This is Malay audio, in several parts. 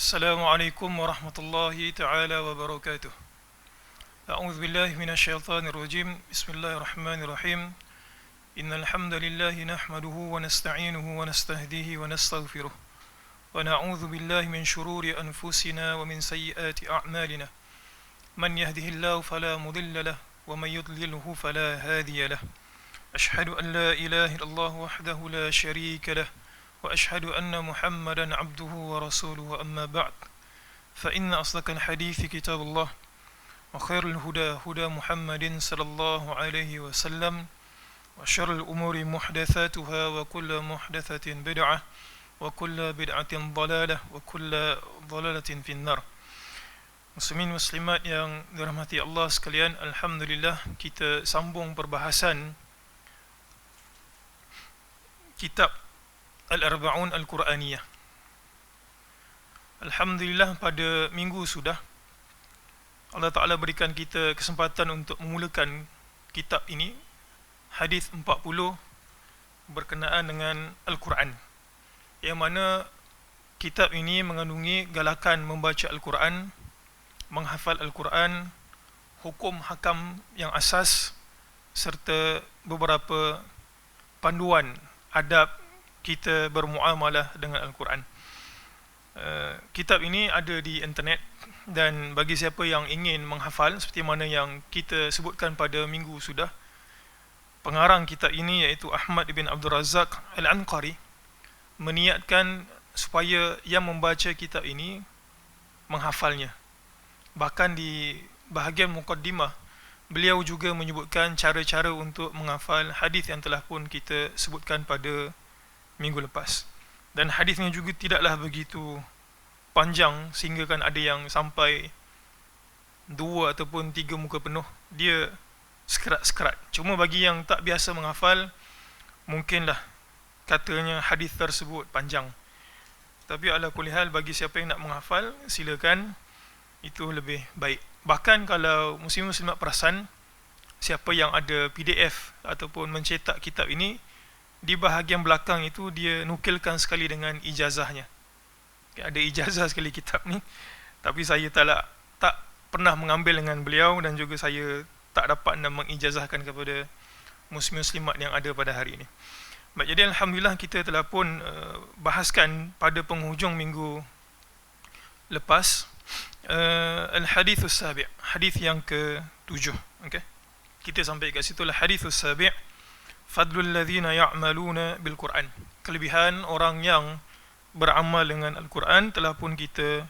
Assalamualaikum warahmatullahi ta'ala wabarakatuh. A'udzu billahi minasyaitonir rajim. Bismillahirrahmanirrahim. Innal hamdalillahi nahmaduhu wa nasta'inuhu wa nastahdihi wa nastaghfiruh. Wa na'udzu billahi min shururi anfusina wa min sayyiati a'malina. Man yahdihillahu fala mudilla lahu wa man yudlilhu fala hadiya lahu. Ashhadu an la ilaha illallah wahdahu la sharika lahu. وأشهد أن محمدا عبده ورسوله أما بعد فإن أصدق الحديث كتاب الله وخير الهدى هدى محمد صلى الله عليه وسلم وشر الأمور محدثاتها وكل محدثة بدعة وكل بدعة ضلالة وكل ضلالة في النار. Muslimin muslimat yang dirahmati Allah sekalian, alhamdulillah kita sambung perbahasan kitab Al-Arba'un Al-Quraniyah. Alhamdulillah pada minggu sudah Allah Ta'ala berikan kita kesempatan untuk memulakan kitab ini, hadis 40 berkenaan dengan Al-Quran, yang mana kitab ini mengandungi galakan membaca Al-Quran, menghafal Al-Quran, hukum hakam yang asas, serta beberapa panduan adab kita bermuamalah dengan Al-Quran. Kitab ini ada di internet, dan bagi siapa yang ingin menghafal seperti mana yang kita sebutkan pada minggu sudah, pengarang kitab ini iaitu Ahmad bin Abdul Razak Al-Anqari meniatkan supaya yang membaca kitab ini menghafalnya. Bahkan di bahagian muqaddimah beliau juga menyebutkan cara-cara untuk menghafal hadis yang telah pun kita sebutkan pada minggu lepas. Dan hadisnya juga tidaklah begitu panjang sehingga kan ada yang sampai 2 ataupun 3 muka penuh. Dia sekerat-sekerat. Cuma bagi yang tak biasa menghafal, mungkinlah katanya hadis tersebut panjang. Tapi ala kulli hal, bagi siapa yang nak menghafal, silakan, itu lebih baik. Bahkan kalau muslim-muslimat perasan, siapa yang ada PDF ataupun mencetak kitab ini, di bahagian belakang itu dia nukilkan sekali dengan ijazahnya. Ada ijazah sekali kitab ni, tapi saya tak pernah mengambil dengan beliau, dan juga saya tak dapat nak mengijazahkan kepada muslim-muslimat yang ada pada hari ini. Baik, jadi alhamdulillah kita telah pun bahaskan pada penghujung minggu lepas al-hadithus sabi', hadis yang ke-7. Okey, kita sampai kat situ lah. Hadithus sabi', fadlul ladzina ya'maluna bil Quran, kelebihan orang yang beramal dengan Al-Quran, telah pun kita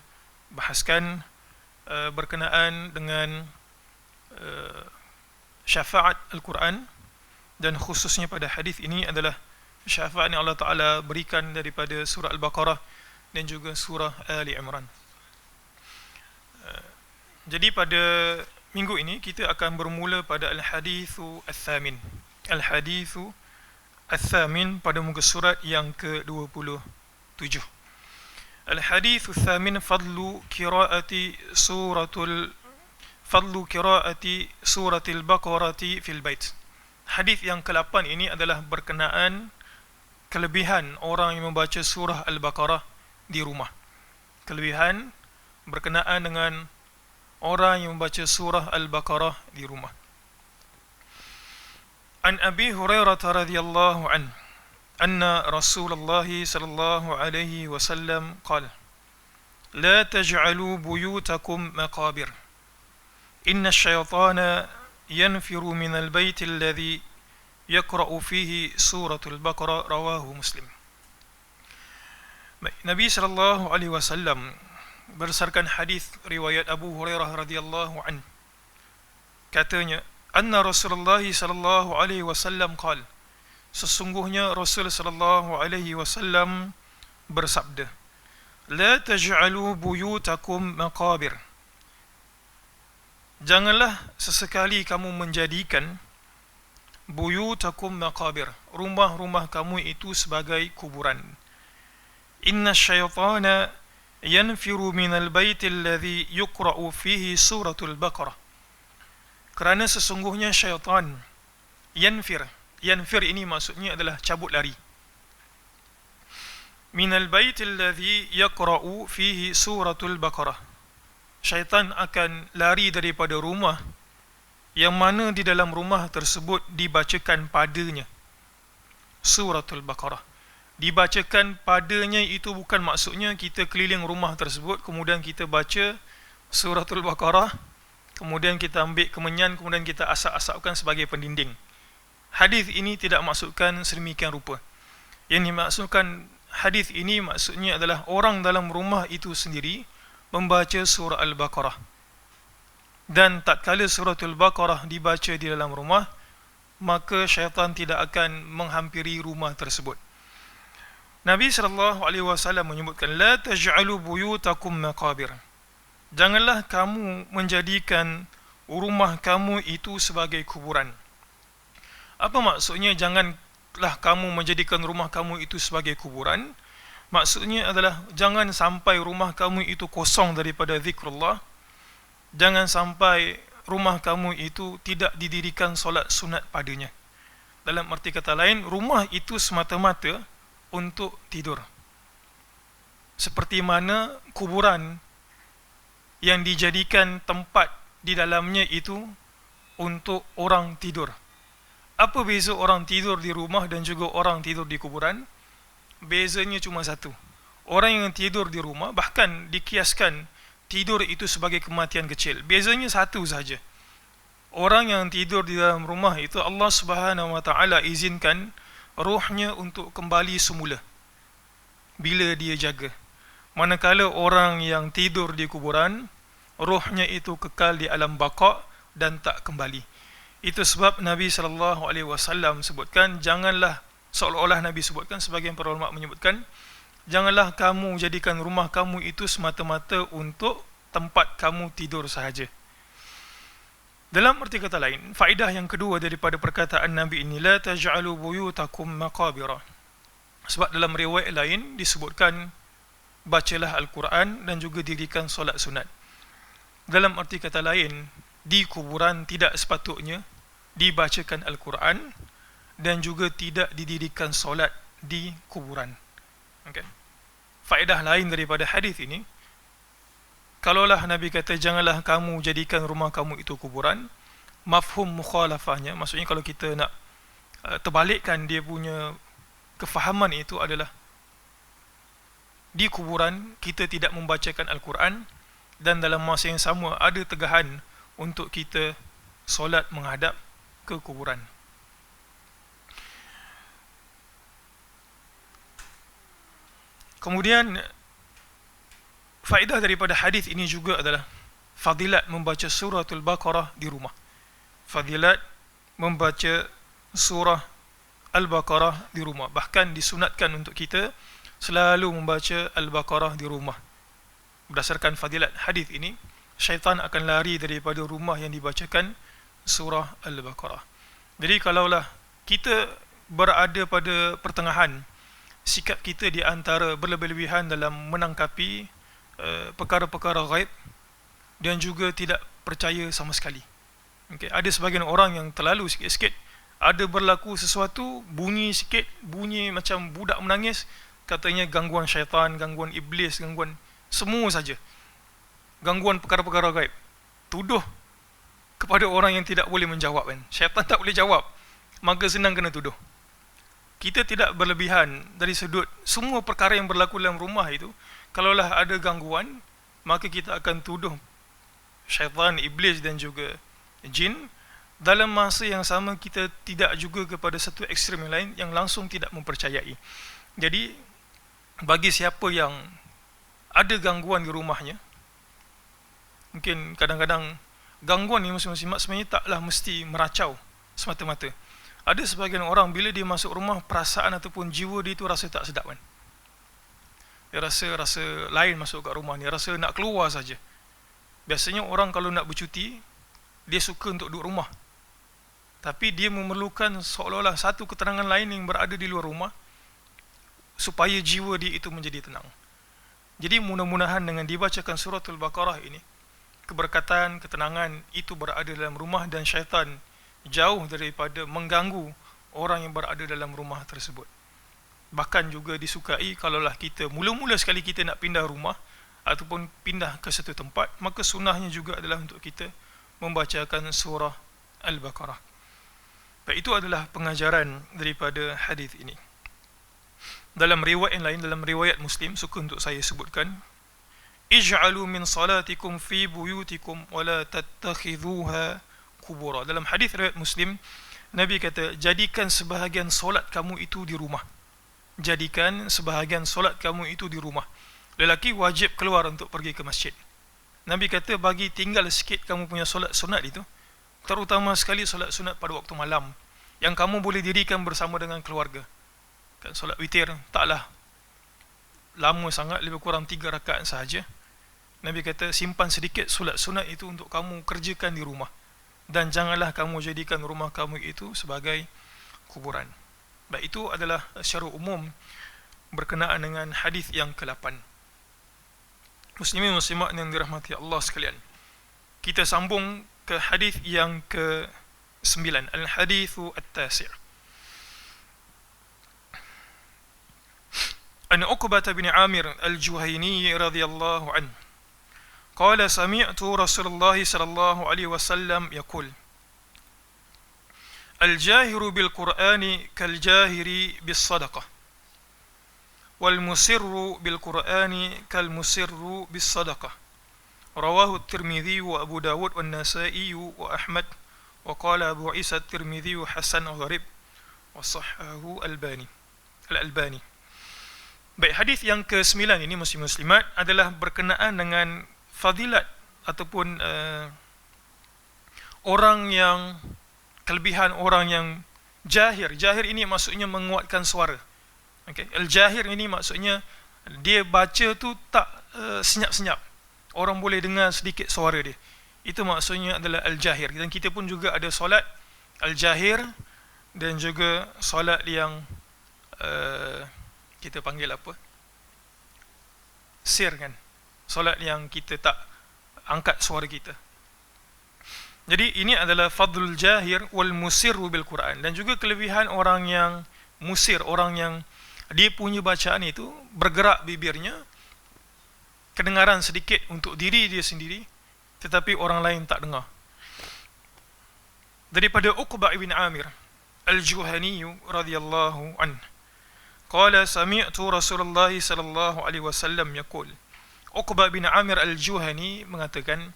bahaskan berkenaan dengan syafaat Al-Quran, dan khususnya pada hadis ini adalah syafaat yang Allah Ta'ala berikan daripada surah Al-Baqarah dan juga surah Ali Imran. Jadi pada minggu ini kita akan bermula pada Al-Hadithu Al-Thamin. Al-Hadithu Al-Thamin pada muka surat yang ke-27. Al-Hadithu Al-Thamin fadlu qiraati suratil Baqarati fil bait. Hadis yang ke-8 ini adalah berkenaan kelebihan orang yang membaca surah Al-Baqarah di rumah. Kelebihan berkenaan dengan orang yang membaca surah Al-Baqarah di rumah. An Abi Hurairah radhiyallahu anhu anna Rasulullah sallallahu alaihi wasallam qala la taj'alu buyutakum maqabir inna asy-syaitana yanfiru min al-bait alladhi yaqra'u fihi suratul Baqarah, rawahu Muslim. Nabi sallallahu alaihi wasallam berdasarkan hadis riwayat Abu Hurairah radhiyallahu anhu, katanya, anna Rasulullah sallallahu alaihi wasallam qala, sesungguhnya Rasul sallallahu alaihi wasallam bersabda, la taj'alu buyutakum maqabir, janganlah sesekali kamu menjadikan buyutakum maqabir, rumah-rumah kamu itu sebagai kuburan. Inna syaitana yanfiru minal baiti alladhi yuqra'u fihi suratul Baqarah, kerana sesungguhnya syaitan yanfir ini maksudnya adalah cabut lari. minal baitil ladzi yaqra'u fihi suratul Baqarah. Syaitan akan lari daripada rumah yang mana di dalam rumah tersebut dibacakan padanya suratul Baqarah. Dibacakan padanya itu bukan maksudnya kita keliling rumah tersebut, kemudian kita baca suratul Baqarah, kemudian kita ambil kemenyan, kemudian kita asap-asapkan sebagai pendinding. Hadis ini tidak maksudkan sedemikian rupa. Yang dimaksudkan hadis ini maksudnya adalah orang dalam rumah itu sendiri membaca surah Al-Baqarah. Dan tatkala suratul Baqarah dibaca di dalam rumah, maka syaitan tidak akan menghampiri rumah tersebut. Nabi SAW menyebutkan, la taj'alu buyutakum maqabir. Janganlah kamu menjadikan rumah kamu itu sebagai kuburan. Apa maksudnya janganlah kamu menjadikan rumah kamu itu sebagai kuburan? Maksudnya adalah jangan sampai rumah kamu itu kosong daripada zikrullah. Jangan sampai rumah kamu itu tidak didirikan solat sunat padanya. Dalam arti kata lain, rumah itu semata-mata untuk tidur. Seperti mana kuburan yang dijadikan tempat di dalamnya itu untuk orang tidur. Apa beza orang tidur di rumah dan juga orang tidur di kuburan? Bezanya cuma satu. Orang yang tidur di rumah, bahkan dikiaskan tidur itu sebagai kematian kecil. Bezanya satu sahaja. Orang yang tidur di dalam rumah itu Allah Subhanahu wa taala izinkan rohnya untuk kembali semula bila dia jaga. Manakala orang yang tidur di kuburan, rohnya itu kekal di alam baqa dan tak kembali. Itu sebab Nabi SAW sebutkan, janganlah, seolah-olah Nabi sebutkan, sebagian para ulama menyebutkan, janganlah kamu jadikan rumah kamu itu semata-mata untuk tempat kamu tidur sahaja. Dalam arti kata lain, faedah yang kedua daripada perkataan Nabi ini, la taj'alu buyutakum maqabira. Sebab dalam riwayat lain disebutkan, bacalah Al-Quran dan juga dirikan solat sunat. Dalam arti kata lain, di kuburan tidak sepatutnya dibacakan Al-Quran dan juga tidak didirikan solat di kuburan. Okay. Faedah lain daripada hadis ini, kalaulah Nabi kata janganlah kamu jadikan rumah kamu itu kuburan, mafhum mukhalafahnya, maksudnya kalau kita nak terbalikkan dia punya kefahaman itu adalah di kuburan kita tidak membacakan Al-Quran dan dalam masa yang sama ada tegahan untuk kita solat menghadap ke kuburan. Kemudian faedah daripada hadis ini juga adalah fadilat membaca suratul Baqarah di rumah. Fadilat membaca surah Al-Baqarah di rumah. Bahkan disunatkan untuk kita selalu membaca Al-Baqarah di rumah. Berdasarkan fadilat hadis ini, syaitan akan lari daripada rumah yang dibacakan surah Al-Baqarah. Jadi kalaulah kita berada pada pertengahan, sikap kita di antara berlebih-lebihan dalam menangkapi perkara-perkara ghaib dan juga tidak percaya sama sekali. Okay. Ada sebagian orang yang terlalu sikit-sikit, ada berlaku sesuatu, bunyi sikit, bunyi macam budak menangis, katanya gangguan syaitan, gangguan iblis, gangguan semua saja, gangguan perkara-perkara gaib. Tuduh kepada orang yang tidak boleh menjawab kan. Syaitan tak boleh jawab, maka senang kena tuduh. Kita tidak berlebihan dari sudut semua perkara yang berlaku dalam rumah itu. Kalaulah ada gangguan, maka kita akan tuduh syaitan, iblis dan juga jin. Dalam masa yang sama kita tidak juga kepada satu ekstrem yang lain yang langsung tidak mempercayai. Jadi bagi siapa yang ada gangguan di rumahnya, mungkin kadang-kadang gangguan ni masing-masing sebenarnya taklah mesti meracau semata-mata. Ada sebagian orang bila dia masuk rumah, perasaan ataupun jiwa dia itu rasa tak sedap kan. Dia rasa lain masuk kat rumah ni, rasa nak keluar saja. Biasanya orang kalau nak bercuti, dia suka untuk duduk rumah. Tapi dia memerlukan seolah-olah satu keterangan lain yang berada di luar rumah supaya jiwa dia itu menjadi tenang. Jadi mudah-mudahan dengan dibacakan suratul Baqarah ini, keberkatan, ketenangan itu berada dalam rumah dan syaitan jauh daripada mengganggu orang yang berada dalam rumah tersebut. Bahkan juga disukai kalaulah kita mula-mula sekali kita nak pindah rumah ataupun pindah ke satu tempat, maka sunnahnya juga adalah untuk kita membacakan surah Al-Baqarah. Baik, itu adalah pengajaran daripada hadis ini. Dalam riwayat yang lain, dalam riwayat Muslim, suka untuk saya sebutkan, ij'alu min salatikum fi buyutikum wa la tattakhidhuha qubura. Dalam hadis riwayat Muslim, Nabi kata, jadikan sebahagian solat kamu itu di rumah. Jadikan sebahagian solat kamu itu di rumah. Lelaki wajib keluar untuk pergi ke masjid. Nabi kata, bagi tinggal sikit kamu punya solat sunat itu, terutama sekali solat sunat pada waktu malam, yang kamu boleh dirikan bersama dengan keluarga. Kan solat witir taklah lama sangat, lebih kurang 3 rakaat sahaja. Nabi kata, simpan sedikit solat sunat itu untuk kamu kerjakan di rumah, dan janganlah kamu jadikan rumah kamu itu sebagai kuburan. Baik, itu adalah secara umum berkenaan dengan hadis yang ke-8. Muslimin muslimat yang dirahmati Allah sekalian, kita sambung ke hadis yang ke-9, al-hadithu at-tasi'. An Uqbah bin Amir al-Juhayni radhiyallahu anhu qala sami'tu Rasulullah sallallahu alaihi wasallam yaqul al-jahiru bil Qur'ani kal jahiri bis sadaqah wal musirru bil Qur'ani kal musirru bis sadaqah. Rawahu at-Tirmidzi wa Abu Dawud wa An-Nasa'i wa Ahmad wa qala Abu Isa at-Tirmidzi hasan gharib wa sahhahu al-Albani. Baik, hadis yang ke-9 ini, muslim-muslimat, adalah berkenaan dengan fadilat ataupun orang yang, kelebihan orang yang jahir. Jahir ini maksudnya menguatkan suara. Okay. Al-jahir ini maksudnya dia baca tu tak senyap-senyap, orang boleh dengar sedikit suara dia. Itu maksudnya adalah al-jahir. Dan kita pun juga ada solat al-jahir dan juga solat yang kita panggil apa? Sir, kan? Solat yang kita tak angkat suara kita. Jadi ini adalah fadlul jahir wal musirru bil Quran. Dan juga kelebihan orang yang musir, orang yang dia punya bacaan itu bergerak bibirnya, kedengaran sedikit untuk diri dia sendiri, tetapi orang lain tak dengar. Daripada Uqbah bin Amir al-Juhani radhiyallahu anhu qala sami'tu Rasulullah sallallahu alaihi wasallam yaqul. Uqbah bin Amir al-Juhani mengatakan,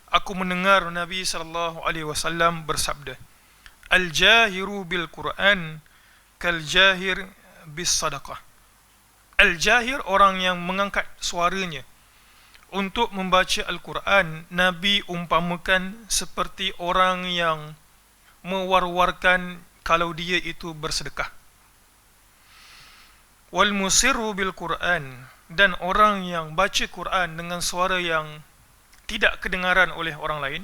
aku mendengar Nabi sallallahu alaihi wasallam bersabda, al-jahiru bil Quran kal jahir bis sadaqah. Al-jahir, orang yang mengangkat suaranya untuk membaca Al-Quran, Nabi umpamakan seperti orang yang mewar-warkan kalau dia itu bersedekah. Wal musirru bil Quran, dan orang yang baca Quran dengan suara yang tidak kedengaran oleh orang lain.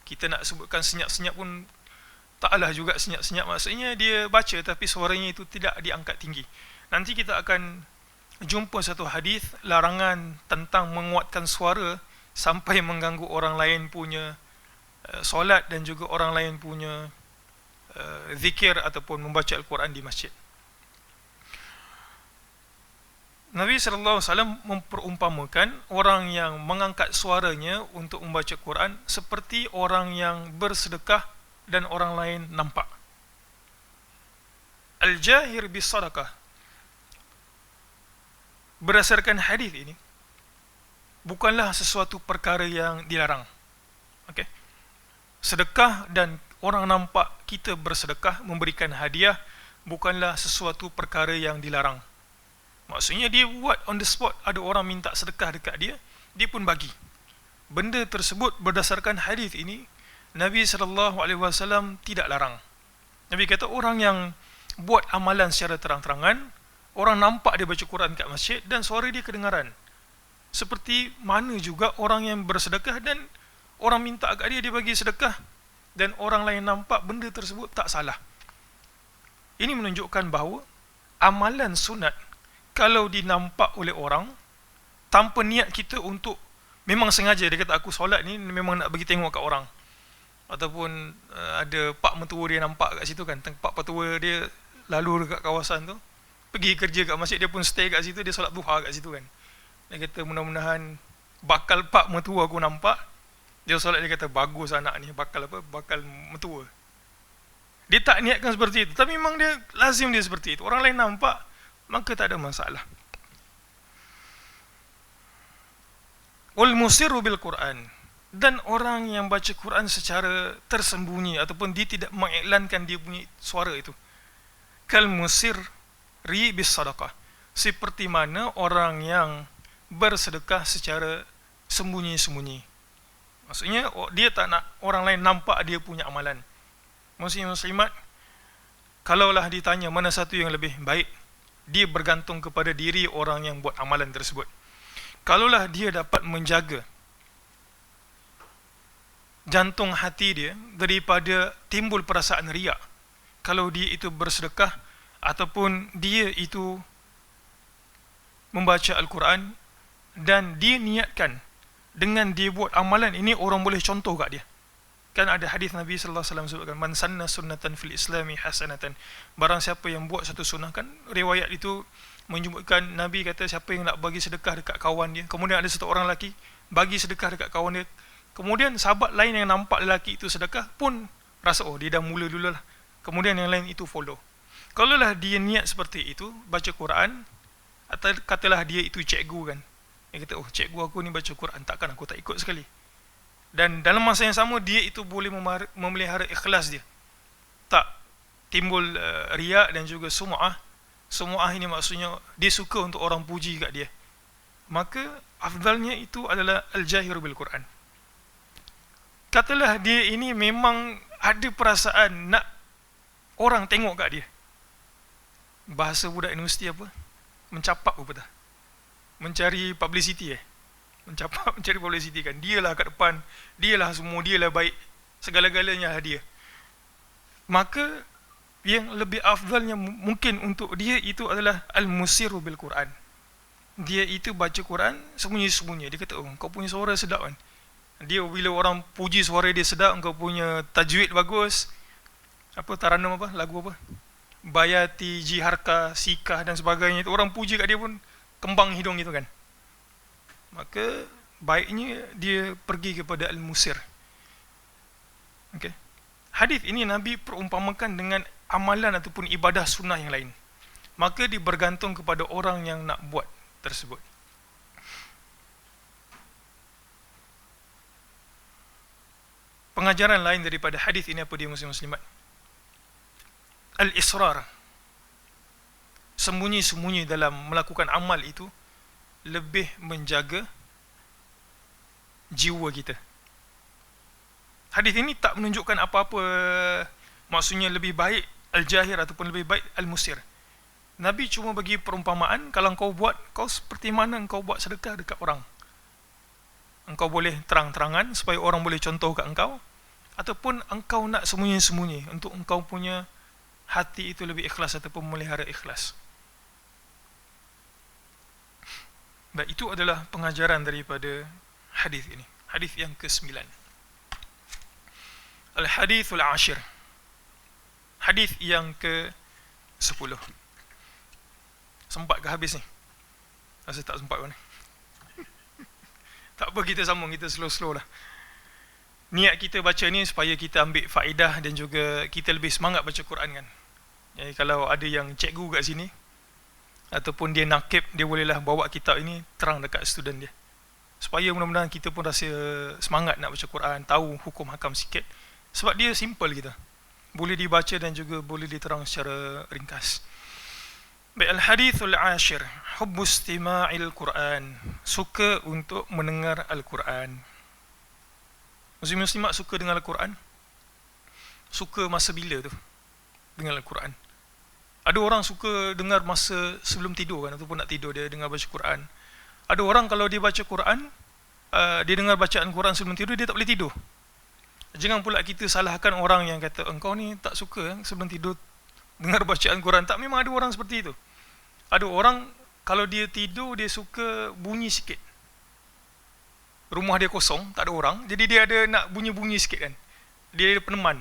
Kita nak sebutkan senyap-senyap pun taklah juga senyap-senyap, maksudnya dia baca tapi suaranya itu tidak diangkat tinggi. Nanti kita akan jumpa satu hadis larangan tentang menguatkan suara sampai mengganggu orang lain punya solat dan juga orang lain punya zikir ataupun membaca Al-Quran di masjid. Nabi SAW memperumpamakan orang yang mengangkat suaranya untuk membaca Quran seperti orang yang bersedekah dan orang lain nampak. Al-jahir bis sadaqah, berdasarkan hadis ini, bukanlah sesuatu perkara yang dilarang. Okay? Sedekah dan orang nampak kita bersedekah, memberikan hadiah, bukanlah sesuatu perkara yang dilarang. Maksudnya dia buat on the spot, ada orang minta sedekah dekat dia, dia pun bagi. Benda tersebut berdasarkan hadis ini, Nabi SAW tidak larang. Nabi kata orang yang buat amalan secara terang-terangan, orang nampak dia baca Quran kat masjid dan suara dia kedengaran. Seperti mana juga orang yang bersedekah dan orang minta kat dia, dia bagi sedekah dan orang lain nampak, benda tersebut tak salah. Ini menunjukkan bahawa amalan sunat kalau dinampak oleh orang tanpa niat kita untuk memang sengaja, dia kata aku solat ni memang nak bagi tengok kat orang, ataupun ada pak mentua dia nampak kat situ kan, pak mentua dia lalu dekat kawasan tu, pergi kerja kat masjid, dia pun stay kat situ, dia solat duha kat situ kan. Dia kata mudah-mudahan bakal pak mertua aku nampak, dia solat, dia kata bagus anak ni, bakal apa, bakal mertua. Dia tak niatkan seperti itu, tapi memang dia lazim dia seperti itu. Orang lain nampak, maka tak ada masalah. Wal musirru bil Quran, dan orang yang baca Quran secara tersembunyi ataupun dia tidak mengiklankan dia punya suara itu. Kal musir ri bis sadaqah, seperti mana orang yang bersedekah secara sembunyi-sembunyi. Maksudnya dia tak nak orang lain nampak dia punya amalan. Muslim-muslimat, kalaulah ditanya mana satu yang lebih baik, dia bergantung kepada diri orang yang buat amalan tersebut. Kalaulah dia dapat menjaga jantung hati dia daripada timbul perasaan riak, kalau dia itu bersedekah ataupun dia itu membaca Al-Quran dan dia niatkan dengan dia buat amalan ini orang boleh contoh kat dia. Kan ada hadis Nabi sallallahu alaihi wasallam sebutkan, man sanna sunnatan fil islami hasanatan, barang siapa yang buat satu sunnah. Kan riwayat itu menyebutkan Nabi kata siapa yang nak bagi sedekah dekat kawan dia, kemudian ada satu orang lelaki bagi sedekah dekat kawan dia, kemudian sahabat lain yang nampak lelaki itu sedekah pun rasa oh dia dah mula dululah, kemudian yang lain itu follow. Kalaulah dia niat seperti itu, baca Quran, atau katalah dia itu cikgu kan, dia kata oh cikgu aku ni baca Quran, takkan aku tak ikut sekali. Dan dalam masa yang sama dia itu boleh memelihara ikhlas dia, tak timbul riak dan juga sum'ah. Sum'ah ini maksudnya dia suka untuk orang puji kat dia, maka afdalnya itu adalah al-jahir bil Quran. Katalah dia ini memang ada perasaan nak orang tengok kat dia, bahasa budak universiti apa, mencapak apa dah, mencari publicity mencapak, mencari publicity kan, dialah kat depan, dialah semua, dialah baik, segala-galanya dia. Maka yang lebih afdalnya mungkin untuk dia itu adalah al-musiru bil Quran. Dia itu baca Quran sembunyi-sembunyi. Dia kata, oh kau punya suara sedap kan. Dia bila orang puji suara dia sedap, kau punya tajwid bagus, apa taranum apa, lagu apa, Bayati, Jiharka, Sikah dan sebagainya, itu orang puji kat dia pun kembang hidung gitu kan. Maka baiknya dia pergi kepada al-musir. Okay. Hadis ini Nabi perumpamakan dengan amalan ataupun ibadah sunnah yang lain. Maka dia bergantung kepada orang yang nak buat tersebut. Pengajaran lain daripada hadis ini apa dia muslim-muslimat? Al-israr, sembunyi-sembunyi dalam melakukan amal itu lebih menjaga jiwa kita. Hadis ini tak menunjukkan apa-apa, maksudnya lebih baik al-jahir ataupun lebih baik al-musir. Nabi cuma bagi perumpamaan, kalau kau buat, kau seperti mana engkau buat sedekah dekat orang. Engkau boleh terang-terangan supaya orang boleh contoh kat engkau, ataupun engkau nak sembunyi-sembunyi untuk engkau punya hati itu lebih ikhlas ataupun memelihara ikhlas. Baik, itu adalah pengajaran daripada hadis ini. Hadis yang ke-9. Al-hadithul ashir. Hadis yang ke-10. Sempat ke habis ni? Rasa tak sempat pun. Tak apa, kita sambung, kita slow-slow lah. Niat kita baca ni supaya kita ambil faedah dan juga kita lebih semangat baca Quran kan. Jadi kalau ada yang cikgu kat sini ataupun dia nakib, dia bolehlah bawa kitab ini terang dekat student dia, supaya mudah-mudahan kita pun rasa semangat nak baca Quran, tahu hukum hakam sikit. Sebab dia simple kita, boleh dibaca dan juga boleh diterang secara ringkas. Baik, al-hadithul ashir, hubbu istima'il Quran, suka untuk mendengar Al-Quran. Muslim-muslimat suka dengar Al-Quran? Suka masa bila tu dengar Al-Quran? Ada orang suka dengar masa sebelum tidur kan, ataupun nak tidur dia dengar baca Quran. Ada orang kalau dia baca Quran, dia dengar bacaan Quran sebelum tidur, dia tak boleh tidur. Jangan pula kita salahkan orang yang kata engkau ni tak suka sebelum tidur dengar bacaan Quran. Tak, memang ada orang seperti itu. Ada orang kalau dia tidur, dia suka bunyi sikit. Rumah dia kosong, tak ada orang, jadi dia ada nak bunyi-bunyi sikit kan, dia ada peneman.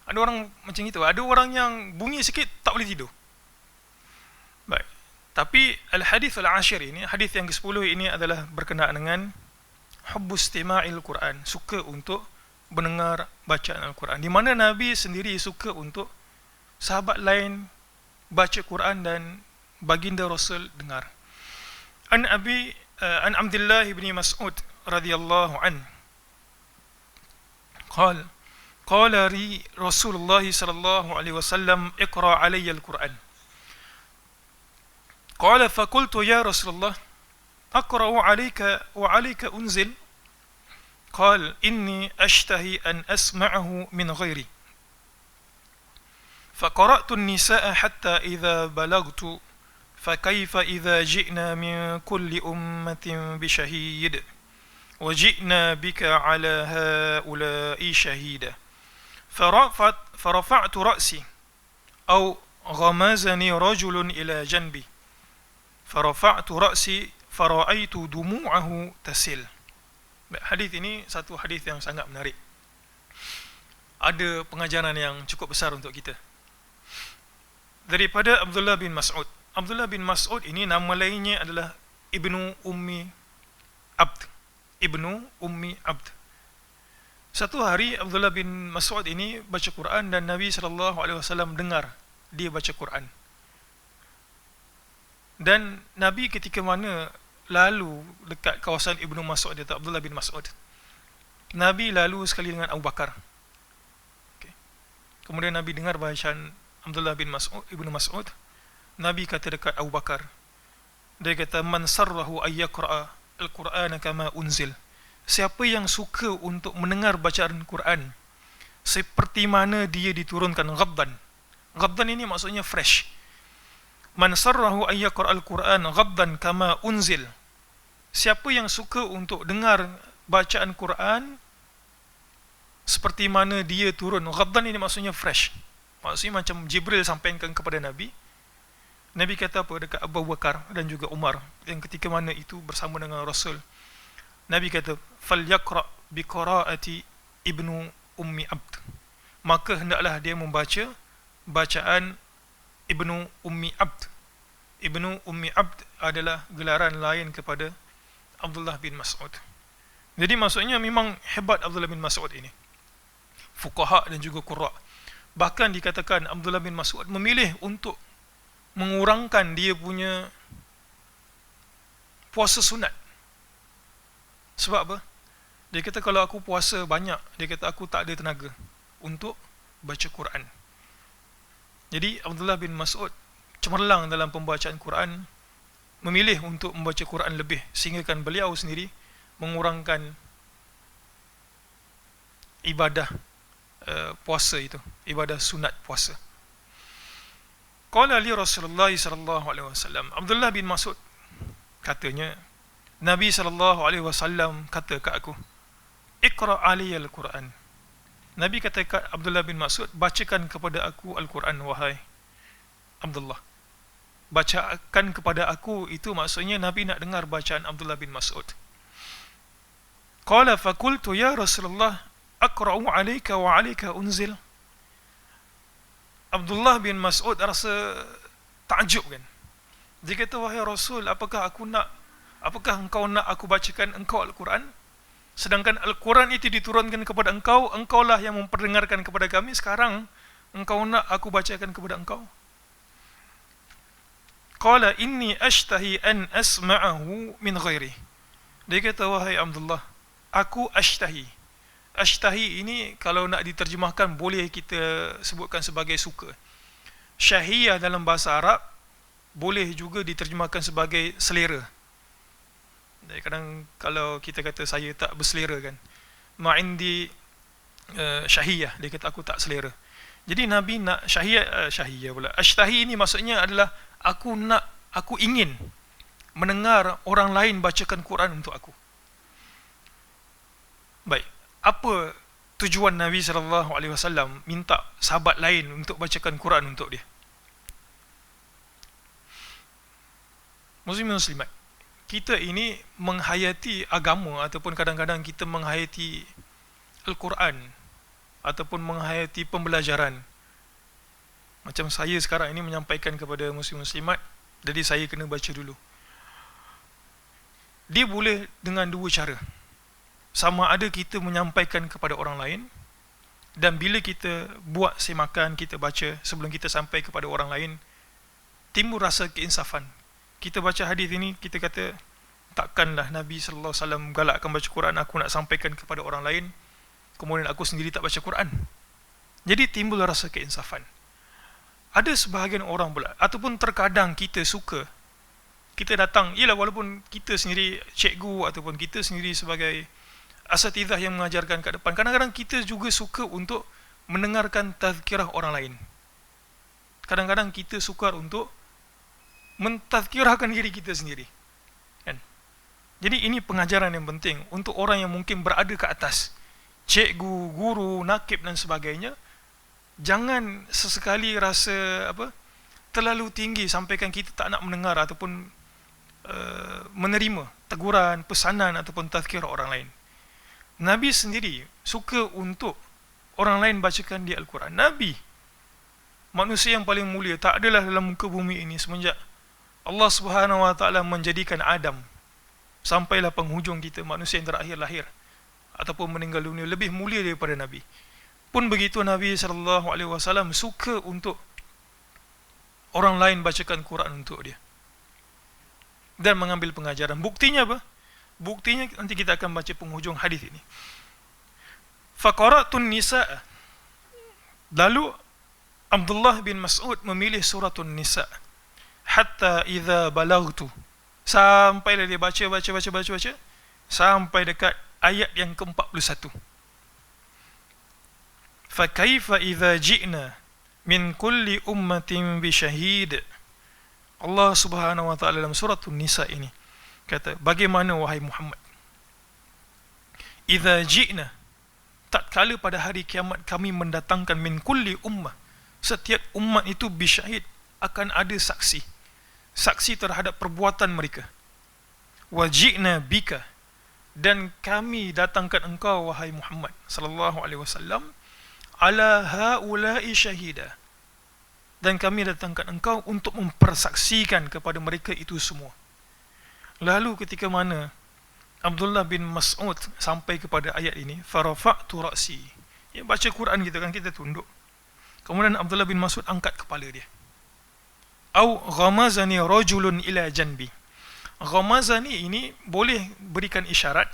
Ada orang macam itu. Ada orang yang bunyi sikit tak boleh tidur. Baik. Tapi al-hadis al-ashir ini, hadis yang ke-10 ini adalah berkenaan dengan hubbu istima'il Quran, suka untuk mendengar bacaan Al-Quran, di mana Nabi sendiri suka untuk sahabat lain baca Quran dan baginda Rasul dengar. An Abdullah bin Mas'ud radhiyallahu an qala li Rasulullah sallallahu alaihi wasallam iqra alayya al-Quran. Qala faqultu ya Rasulullah aqra'u alayka wa alayka unzil. قال إني أشتهي أن أسمعه من غيري فقرأت النساء حتى إذا بلغت فكيف إذا جئنا من كل أمة بشهيد وجئنا بك على هؤلاء شهيدا فرفعت رأسي أو غمزني رجل إلى جنبي فرفعت رأسي فرأيت دموعه تسيل. Hadis ini satu hadis yang sangat menarik. Ada pengajaran yang cukup besar untuk kita. Daripada Abdullah bin Mas'ud. Abdullah bin Mas'ud ini nama lainnya adalah Ibnu Ummi Abd. Ibnu Ummi Abd. Satu hari Abdullah bin Mas'ud ini baca Quran dan Nabi SAW dengar dia baca Quran. Dan Nabi ketika mana lalu dekat kawasan Ibnu Mas'ud, iaitu Abdullah bin Mas'ud, Nabi lalu sekali dengan Abu Bakar. Okay. Kemudian Nabi dengar bacaan Abdullah bin Mas'ud, Ibnu Mas'ud. Nabi kata dekat Abu Bakar, dia kata, man sarrahu ayyaqra'a al-Qur'ana kama unzil. Siapa yang suka untuk mendengar bacaan Quran seperti mana dia diturunkan, ghaddan. Ghaddan ini maksudnya fresh. Man sarrahu ayyaqra'a al-Qur'an ghaddan kama unzil. Siapa yang suka untuk dengar bacaan Quran seperti mana dia turun. Ghaddan ini maksudnya fresh. Maksudnya macam Jibril sampaikan kepada Nabi. Nabi kata apa dekat Abu Bakar dan juga Umar yang ketika mana itu bersama dengan Rasul. Nabi kata, falyaqra bi qiraati Ibnu Ummi Abd. Maka hendaklah dia membaca bacaan Ibnu Ummi Abd. Ibnu Ummi Abd adalah gelaran lain kepada Abdullah bin Mas'ud. Jadi maksudnya memang hebat Abdullah bin Mas'ud ini, fuqaha dan juga qurra. Bahkan dikatakan Abdullah bin Mas'ud memilih untuk mengurangkan dia punya puasa sunat. Sebab apa? Dia kata kalau aku puasa banyak, dia kata aku tak ada tenaga untuk baca Quran. Jadi Abdullah bin Mas'ud cemerlang dalam pembacaan Quran, memilih untuk membaca Quran lebih, sehingga kan beliau sendiri mengurangkan ibadah puasa itu, ibadah sunat puasa. Qala li Rasulullah sallallahu alaihi wasallam, Abdullah bin Mas'ud katanya, Nabi sallallahu alaihi wasallam kata kat aku, iqra alayya al-Quran. Nabi kata kat Abdullah bin Mas'ud, bacakan kepada aku Al-Quran wahai Abdullah. Bacakan kepada aku itu maksudnya Nabi nak dengar bacaan Abdullah bin Mas'ud. Qala faqultu ya Rasulullah aqra'u alayka wa alayka unzil. Abdullah bin Mas'ud rasa takjub kan. Dia kata, wahai Rasul, apakah engkau nak aku bacakan engkau Al-Quran? Sedangkan Al-Quran itu diturunkan kepada engkau, engkaulah yang memperdengarkan kepada kami, sekarang engkau nak aku bacakan kepada engkau? Qala inni ashtahi an asma'ahu min ghairi. Dia kata, wahai Abdullah, aku ashtahi. Ashtahi ini kalau nak diterjemahkan boleh kita sebutkan sebagai suka. Syahiyah dalam bahasa Arab boleh juga diterjemahkan sebagai selera. Jadi kadang kalau kita kata saya tak berselera kan, ma'indi syahiyah, dia kata aku tak selera. Jadi Nabi nak syahiyah pula. Ashtahi ini maksudnya adalah aku ingin mendengar orang lain bacakan Quran untuk aku. Baik, apa tujuan Nabi SAW minta sahabat lain untuk bacakan Quran untuk dia? Muslimat, kita ini menghayati agama ataupun kadang-kadang kita menghayati Al-Quran ataupun menghayati pembelajaran Macam saya sekarang ini menyampaikan kepada muslim-muslimat, jadi saya kena baca dulu. Dia boleh dengan dua cara. Sama ada kita menyampaikan kepada orang lain, dan bila kita buat semakan, kita baca sebelum kita sampai kepada orang lain, timbul rasa keinsafan. Kita baca hadis ini, kita kata, takkanlah Nabi sallallahu alaihi wasallam galakkan baca Quran, aku nak sampaikan kepada orang lain, kemudian aku sendiri tak baca Quran. Jadi timbul rasa keinsafan. Ada sebahagian orang pula, ataupun terkadang kita suka, kita datang, ialah walaupun kita sendiri cikgu ataupun kita sendiri sebagai asatidzah yang mengajarkan kat depan, kadang-kadang kita juga suka untuk mendengarkan tazkirah orang lain. Kadang-kadang kita sukar untuk mentazkirahkan diri kita sendiri, kan? Jadi ini pengajaran yang penting untuk orang yang mungkin berada ke atas, cikgu, guru, nakib dan sebagainya. Jangan sesekali rasa terlalu tinggi sampaikan kita tak nak mendengar ataupun menerima teguran, pesanan ataupun tazkirah orang lain. Nabi sendiri suka untuk orang lain bacakan dia Al-Quran. Nabi, manusia yang paling mulia, tak adalah dalam muka bumi ini semenjak Allah Subhanahu Wa Taala menjadikan Adam sampailah penghujung kita, manusia yang terakhir lahir ataupun meninggal dunia, lebih mulia daripada Nabi. Pun begitu Nabi SAW suka untuk orang lain bacakan Quran untuk dia dan mengambil pengajaran. Buktinya apa? Buktinya nanti kita akan baca penghujung hadis ini. Faqaratun Nisa. Lalu Abdullah bin Mas'ud memilih suratun Nisa. Hatta idza balagtu. Sampailah dia baca sampai dekat ayat yang ke-41. Fa kaifa idza ji'na min kulli ummatin bi syahid. Allah Subhanahu wa taala dalam surah An-Nisa ini kata, bagaimana wahai Muhammad, idza ji'na, tatkala pada hari kiamat kami mendatangkan min kulli ummah, setiap umat itu bi syahid, akan ada saksi terhadap perbuatan mereka. Wa ji'na bika, dan kami datangkan engkau wahai Muhammad sallallahu alaihi wasallam ala haula'i syahida, dan kami datangkan engkau untuk mempersaksikan kepada mereka itu semua. Lalu ketika mana Abdullah bin Mas'ud sampai kepada ayat ini, farafa'tu ra'si, dia baca Quran kita kan, kita tunduk, kemudian Abdullah bin Mas'ud angkat kepala dia. Au ghamazani rajulun ila janbi. Ghamazani ini boleh berikan isyarat.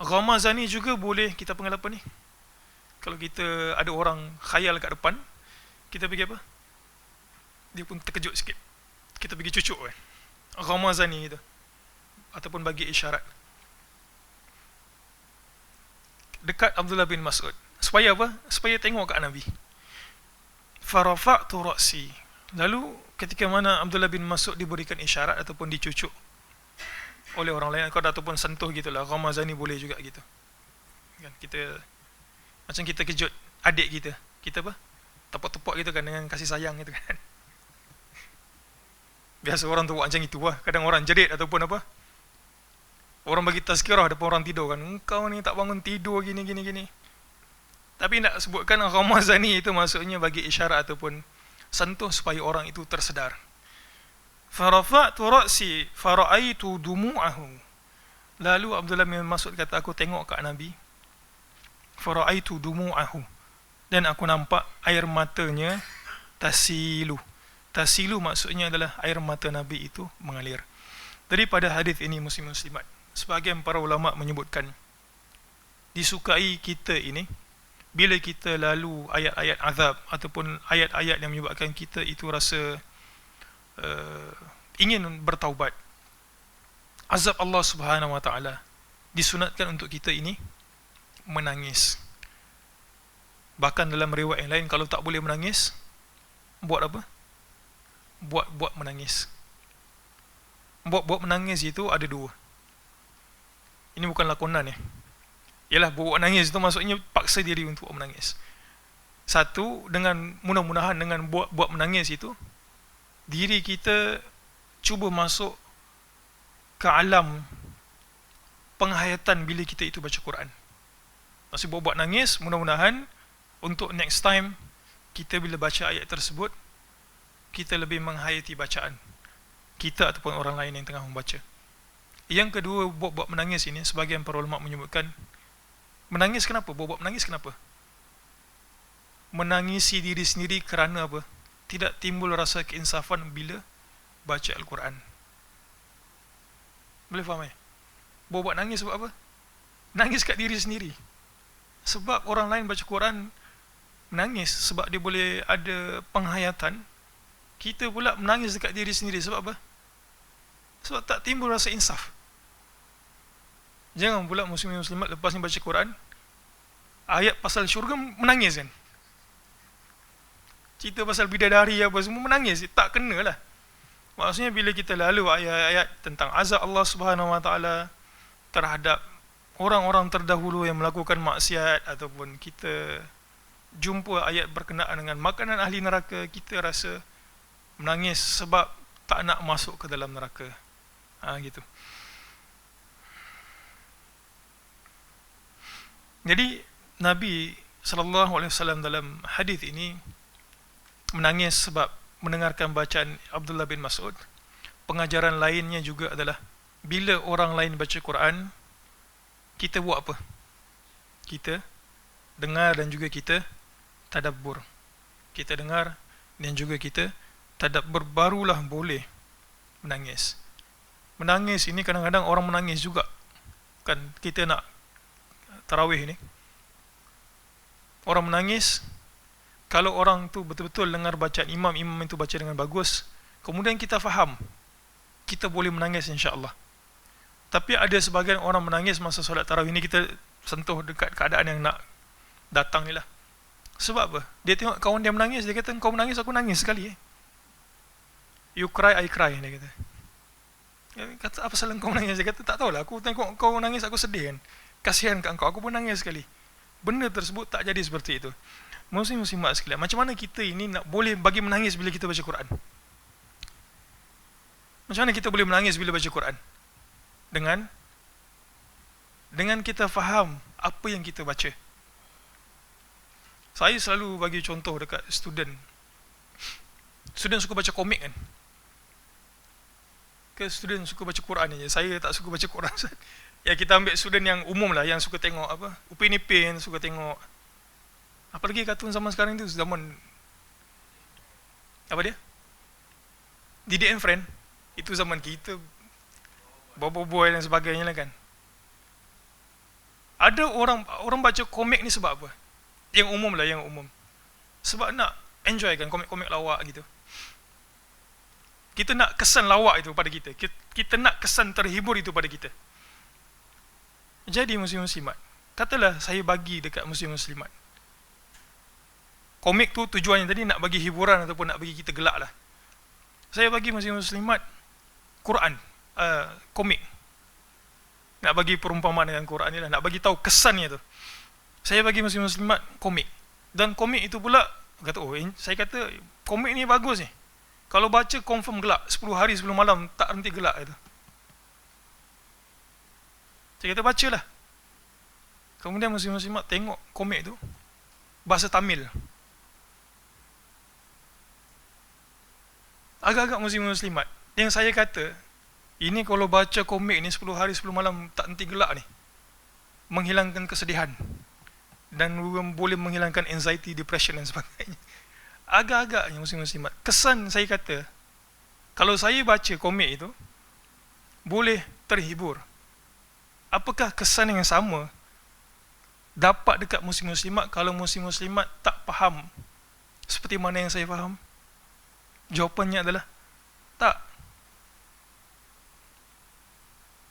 Ghamazani juga boleh kita panggil apa ni? Kalau kita ada orang khayal kat depan, kita pergi apa? Dia pun terkejut sikit, kita pergi cucuk kan? Ghamazani itu, ataupun bagi isyarat dekat Abdullah bin Mas'ud. Supaya apa? Supaya tengok kat Nabi. Farafa'tu ra'si. Lalu ketika mana Abdullah bin Mas'ud diberikan isyarat ataupun dicucuk oleh orang lain, ataupun sentuh gitulah, ghamazani boleh juga gitu kan? Kita macam kita kejut adik kita, kita apa? Tepuk-tepuk gitu kan, dengan kasih sayang gitu kan. Biasa orang tu buat macam itu lah. Kadang orang jerit ataupun apa, orang bagi tazkirah depan orang tidur kan, engkau ni tak bangun tidur gini. Tapi nak sebutkan ghamazani itu maksudnya bagi isyarat ataupun sentuh supaya orang itu tersedar. Farafa'tu ra'si fara'aitu dumu'ahu. Lalu Abdullah bin Mas'ud kata, aku tengok kat Nabi, fara'aitu dumu'ahu, dan aku nampak air matanya tasilu. Tasilu maksudnya adalah air mata Nabi itu mengalir. Daripada hadis ini, muslim-muslimat, sebahagian para ulama menyebutkan disukai kita ini bila kita lalu ayat-ayat azab ataupun ayat-ayat yang menyebabkan kita itu rasa ingin bertaubat. Azab Allah Subhanahu wa taala disunatkan untuk kita ini menangis. Bahkan dalam riwayat yang lain, kalau tak boleh menangis, buat apa? Buat menangis. Buat menangis itu ada dua. Ini bukan lakonan ya. Ialah buat menangis itu maksudnya paksa diri untuk menangis. Satu, dengan mudah-mudahan dengan buat menangis itu, diri kita cuba masuk ke alam penghayatan bila kita itu baca Quran. Maksud buat nangis, mudah-mudahan untuk next time kita bila baca ayat tersebut, kita lebih menghayati bacaan kita ataupun orang lain yang tengah membaca. Yang kedua, buat menangis ini, sebagian para ulama menyebutkan, menangis kenapa? Buat menangis kenapa? Menangisi diri sendiri kerana apa? Tidak timbul rasa keinsafan bila baca Al-Quran. Boleh faham buat nangis sebab apa? Nangis kat diri sendiri. Sebab orang lain baca Quran menangis sebab dia boleh ada penghayatan. Kita pula menangis dekat diri sendiri sebab apa? Sebab tak timbul rasa insaf. Jangan pula muslimin muslimat lepas ni baca Quran, ayat pasal syurga menangis kan? Cerita pasal bidadari apa semua menangis, tak kena lah. Maksudnya bila kita lalu ayat-ayat tentang azab Allah Subhanahu Wa Taala terhadap orang-orang terdahulu yang melakukan maksiat, ataupun kita jumpa ayat berkenaan dengan makanan ahli neraka, kita rasa menangis sebab tak nak masuk ke dalam neraka. Gitu. Jadi Nabi SAW dalam hadis ini menangis sebab mendengarkan bacaan Abdullah bin Mas'ud. Pengajaran lainnya juga adalah bila orang lain baca Quran, kita buat apa? Kita dengar dan juga kita tadabbur. Kita dengar dan juga kita tadabbur, barulah boleh menangis. Menangis ini kadang-kadang orang menangis juga. Kan kita nak tarawih ni, orang menangis. Kalau orang tu betul-betul dengar bacaan imam itu baca dengan bagus, kemudian kita faham, kita boleh menangis insya-Allah. Tapi ada sebahagian orang menangis masa solat tarawih ni, kita sentuh dekat keadaan yang nak datang ni lah. Sebab apa? Dia tengok kawan dia menangis, dia kata, kau menangis, aku nangis sekali. You cry, I cry, dia kata. Dia kata, apa salah kau menangis? Dia kata, tak tahulah, aku tengok kau nangis, aku sedih kan. Kasihan kat kau, aku pun nangis sekali. Benda tersebut tak jadi seperti itu. Muslim-muslimat sekalian, macam mana kita ini nak boleh bagi menangis bila kita baca Quran? Macam mana kita boleh menangis bila baca Quran? Dengan kita faham apa yang kita baca. Saya selalu bagi contoh dekat student suka baca komik kan, ke student suka baca Quran je. Saya tak suka baca Quran. Ya, kita ambil student yang umum lah, yang suka tengok apa, Upin Ipin, suka tengok apalagi kartun zaman sekarang tu, zaman apa dia, Didi and Friend. Itu zaman kita, Bobo Boy dan sebagainya lah kan. Ada orang baca komik ni sebab apa? Yang umum lah, yang umum, sebab nak enjoy kan, komik-komik lawak gitu. Kita nak kesan lawak itu pada kita. Kita nak kesan terhibur itu pada kita. Jadi muslim-muslimat, katalah saya bagi dekat muslim-muslimat, komik tu tujuannya tadi nak bagi hiburan ataupun nak bagi kita gelak lah. Saya bagi muslim-muslimat Quran, komik, nak bagi perumpamaan dengan Quran ni lah, nak bagi tahu kesannya tu. Saya bagi muslim-muslimat komik, dan komik itu pula kata, saya kata komik ni bagus ni, kalau baca confirm gelak, 10 hari 10 malam tak henti gelak itu. Saya kata bacalah. Kemudian muslim-muslimat tengok komik tu bahasa Tamil. Agak-agak muslim-muslimat yang saya kata, ini kalau baca komik ni 10 hari 10 malam tak henti gelak ni, menghilangkan kesedihan dan boleh menghilangkan anxiety, depression dan sebagainya. Agak-agaknya muslim-muslimat, kesan saya kata, kalau saya baca komik itu boleh terhibur, apakah kesan yang sama dapat dekat muslim-muslimat kalau muslim-muslimat tak faham seperti mana yang saya faham? Jawapannya adalah tak.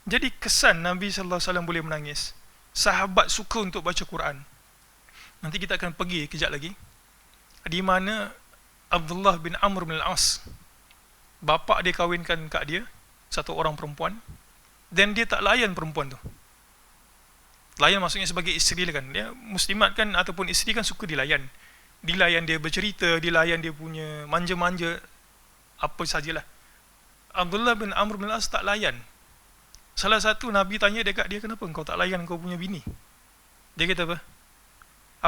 Jadi kesan Nabi SAW boleh menangis, sahabat suka untuk baca Quran. Nanti kita akan pergi kejap lagi di mana Abdullah bin Amr bin Al-As, bapa dia kahwinkan kat dia satu orang perempuan, dan dia tak layan perempuan tu. Layan maksudnya sebagai isteri lah kan. Dia muslimat kan, ataupun isteri kan suka dilayan. Dilayan dia bercerita, dilayan dia punya manja-manja, apa sajalah. Abdullah bin Amr bin Al-As tak layan. Salah satu Nabi tanya dekat dia, kenapa kau tak layan kau punya bini? Dia kata apa?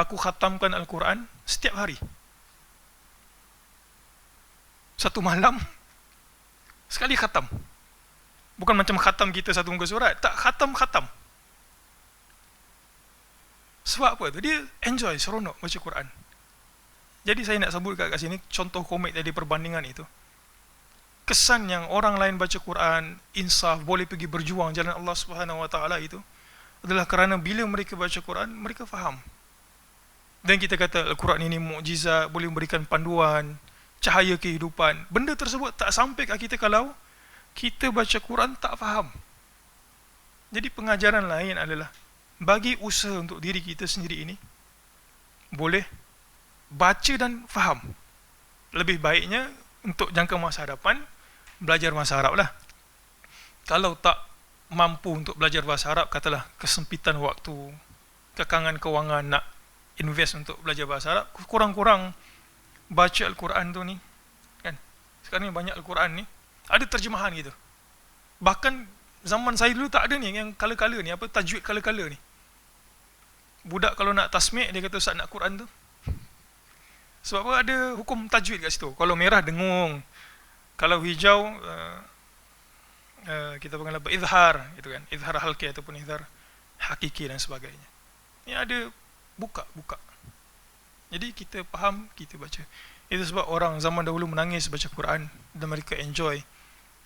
Aku khatamkan Al-Quran setiap hari. satu malam sekali khatam. Bukan macam khatam kita satu muka surat, tak, khatam. Sebab apa tu? Dia enjoy, seronok baca Quran. Jadi saya nak sebut kat sini contoh komik tadi, perbandingan itu. Kesan yang orang lain baca Quran, insaf, boleh pergi berjuang jalan Allah Subhanahu Wa Taala itu adalah kerana bila mereka baca Quran, mereka faham. Dan kita kata Al-Quran ini mukjizat, boleh memberikan panduan, cahaya kehidupan. Benda tersebut tak sampai kat kita kalau kita baca Quran tak faham. Jadi pengajaran lain adalah bagi usaha untuk diri kita sendiri ini, boleh baca dan faham. Lebih baiknya untuk jangka masa hadapan, belajar bahasa Arab lah. Kalau tak mampu untuk belajar bahasa Arab, katalah kesempitan waktu, kekangan kewangan nak invest untuk belajar bahasa Arab, kurang-kurang baca Al-Quran tu ni kan. Sekarang ni banyak Al-Quran ni ada terjemahan gitu. Bahkan zaman saya dulu tak ada ni yang color-color ni, apa tajwid color-color ni. Budak kalau nak tasmik dia kata Ustaz nak Quran tu. Sebab apa? Ada hukum tajwid kat situ. Kalau merah dengung, kalau hijau kita panggil apa, izhar gitu kan, izhar halqi ataupun izhar hakiki dan sebagainya. Ni ada buka. Jadi kita faham, kita baca. Itu sebab orang zaman dahulu menangis baca Quran dan mereka enjoy.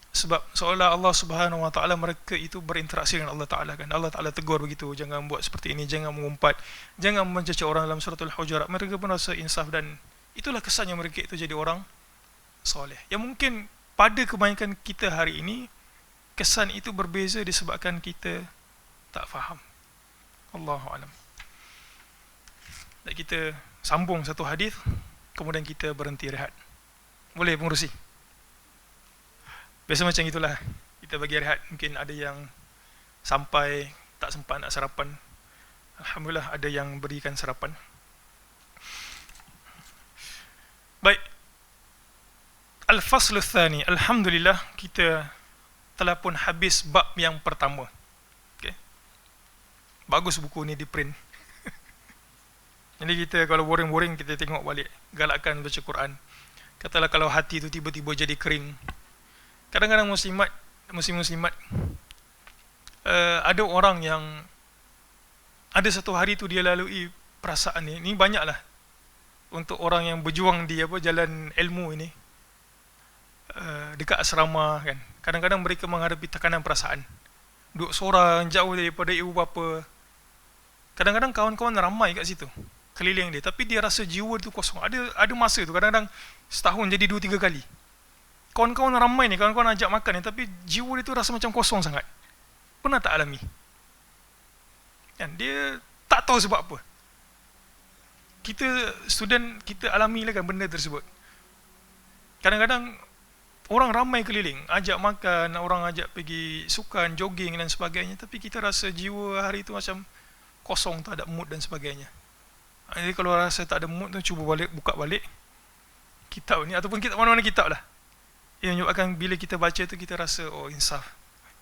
Sebab seolah Allah Subhanahu Wa Taala mereka itu berinteraksi dengan Allah Taala kan. Allah Taala tegur begitu, jangan buat seperti ini, jangan mengumpat, jangan mencaci orang dalam suratul Hujurat. Mereka pun rasa insaf dan itulah kesannya mereka itu jadi orang soleh. Yang mungkin pada kebanyakan kita hari ini kesan itu berbeza disebabkan kita tak faham. Allahu a'lam. Dan kita sambung satu hadis, kemudian kita berhenti rehat. Boleh pengurusi? Biasa macam itulah, kita bagi rehat. Mungkin ada yang sampai tak sempat nak sarapan. Alhamdulillah ada yang berikan sarapan. Baik. Al-Faslu Tsani. Alhamdulillah kita telah pun habis bab yang pertama. Okay. Bagus buku ni di print. Jadi kita kalau boring-boring, kita tengok balik, galakkan baca Quran. Katalah kalau hati tu tiba-tiba jadi kering. Kadang-kadang muslimat ada orang yang ada satu hari tu dia lalui perasaan ni. Ni banyaklah untuk orang yang berjuang di jalan ilmu ini, dekat asrama kan. Kadang-kadang mereka menghadapi tekanan perasaan. Duduk seorang jauh daripada ibu bapa. Kadang-kadang kawan-kawan ramai kat situ, keliling dia, tapi dia rasa jiwa tu kosong. Ada masa tu kadang-kadang setahun jadi 2-3 kali. Kawan-kawan ramai ni, kawan-kawan ajak makan ni, tapi jiwa dia tu rasa macam kosong sangat. Pernah tak alami? Kan dia tak tahu sebab apa. Kita student, kita alami lah kan benda tersebut. Kadang-kadang orang ramai keliling, ajak makan, orang ajak pergi sukan, jogging dan sebagainya, tapi kita rasa jiwa hari tu macam kosong, tak ada mood dan sebagainya. Jadi kalau rasa tak ada mood tu, cuba buka balik kitab ni, ataupun kitab mana-mana kitab lah. Yang menyebabkan bila kita baca tu kita rasa oh insaf,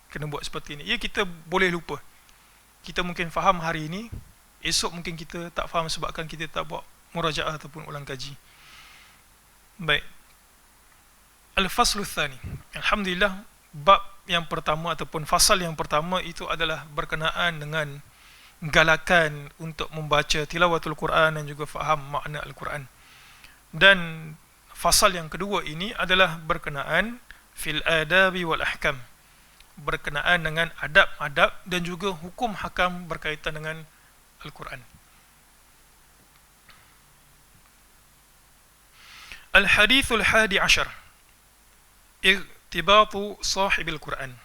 kena buat seperti ni. Ya, kita boleh lupa. Kita mungkin faham hari ini, esok mungkin kita tak faham sebabkan kita tak buat murajaah ataupun ulang kaji. Baik. Al-Faslu Tsani. Alhamdulillah, bab yang pertama ataupun fasal yang pertama itu adalah berkenaan dengan galakan untuk membaca tilawatul Quran dan juga faham makna Al-Quran. Dan fasal yang kedua ini adalah berkenaan fil adabi wal ahkam, berkenaan dengan adab-adab dan juga hukum hakam berkaitan dengan Al-Quran. Al-Hadithul Hadi Ashar, Irtibatu sahibil Quran.